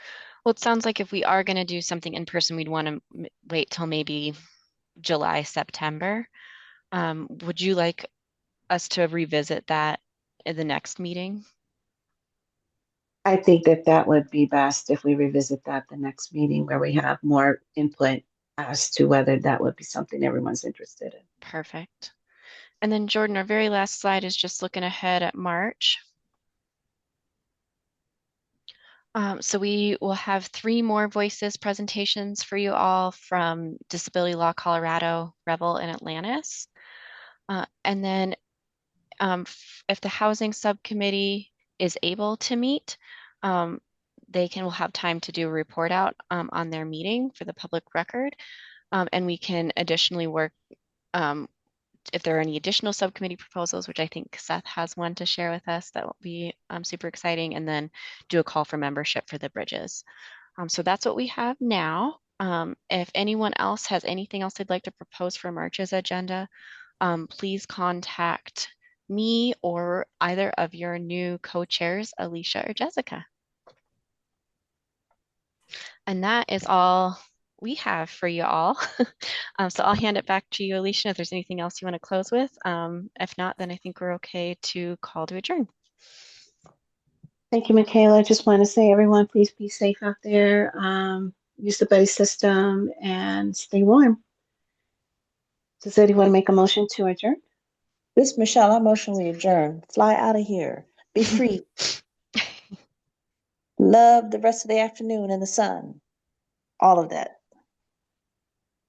Well, it sounds like if we are going to do something in person, we'd want to wait till maybe July, September. Would you like us to revisit that in the next meeting? I think that would be best if we revisit that the next meeting, where we have more input as to whether that would be something everyone's interested in. Perfect. And then Jordan, our very last slide is just looking ahead at March. So we will have 3 more Voices presentations for you all from Disability Law Colorado, Revel, and Atlantis. And then if the Housing Subcommittee is able to meet, will have time to do a report out on their meeting for the public record. And we can additionally work if there are any additional subcommittee proposals, which I think Seth has one to share with us, that will be super exciting, and then do a call for membership for the bridges. So that's what we have now. If anyone else has anything else they'd like to propose for March's agenda, please contact me or either of your new co-chairs, Alicia or Jessica. And that is all we have for you all. So I'll hand it back to you, Alicia, if there's anything else you want to close with. If not, then I think we're okay to call to adjourn. Thank you, Michaela. I just want to say, everyone, please be safe out there. Use the buddy system and stay warm. Does anyone want to make a motion to adjourn? This is Michelle. I motion we adjourn. Fly out of here. Be free. Love the rest of the afternoon in the sun. All of that.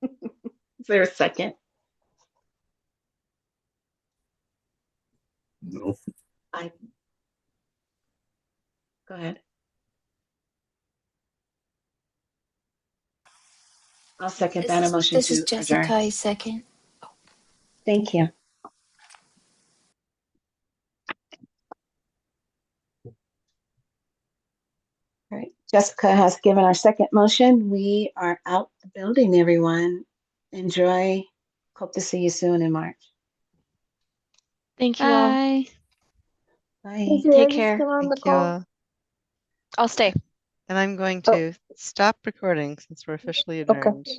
Is there a second? No. Go ahead. I'll second that. A motion This is to Jessica. adjourn. I second. Thank you. All right. Jessica has given our second motion. We are out the building, everyone. Enjoy. Hope to see you soon in March. Thank you all. Bye. Bye. Take care. Thank you all. I'll stay. And I'm going to stop recording since we're officially adjourned.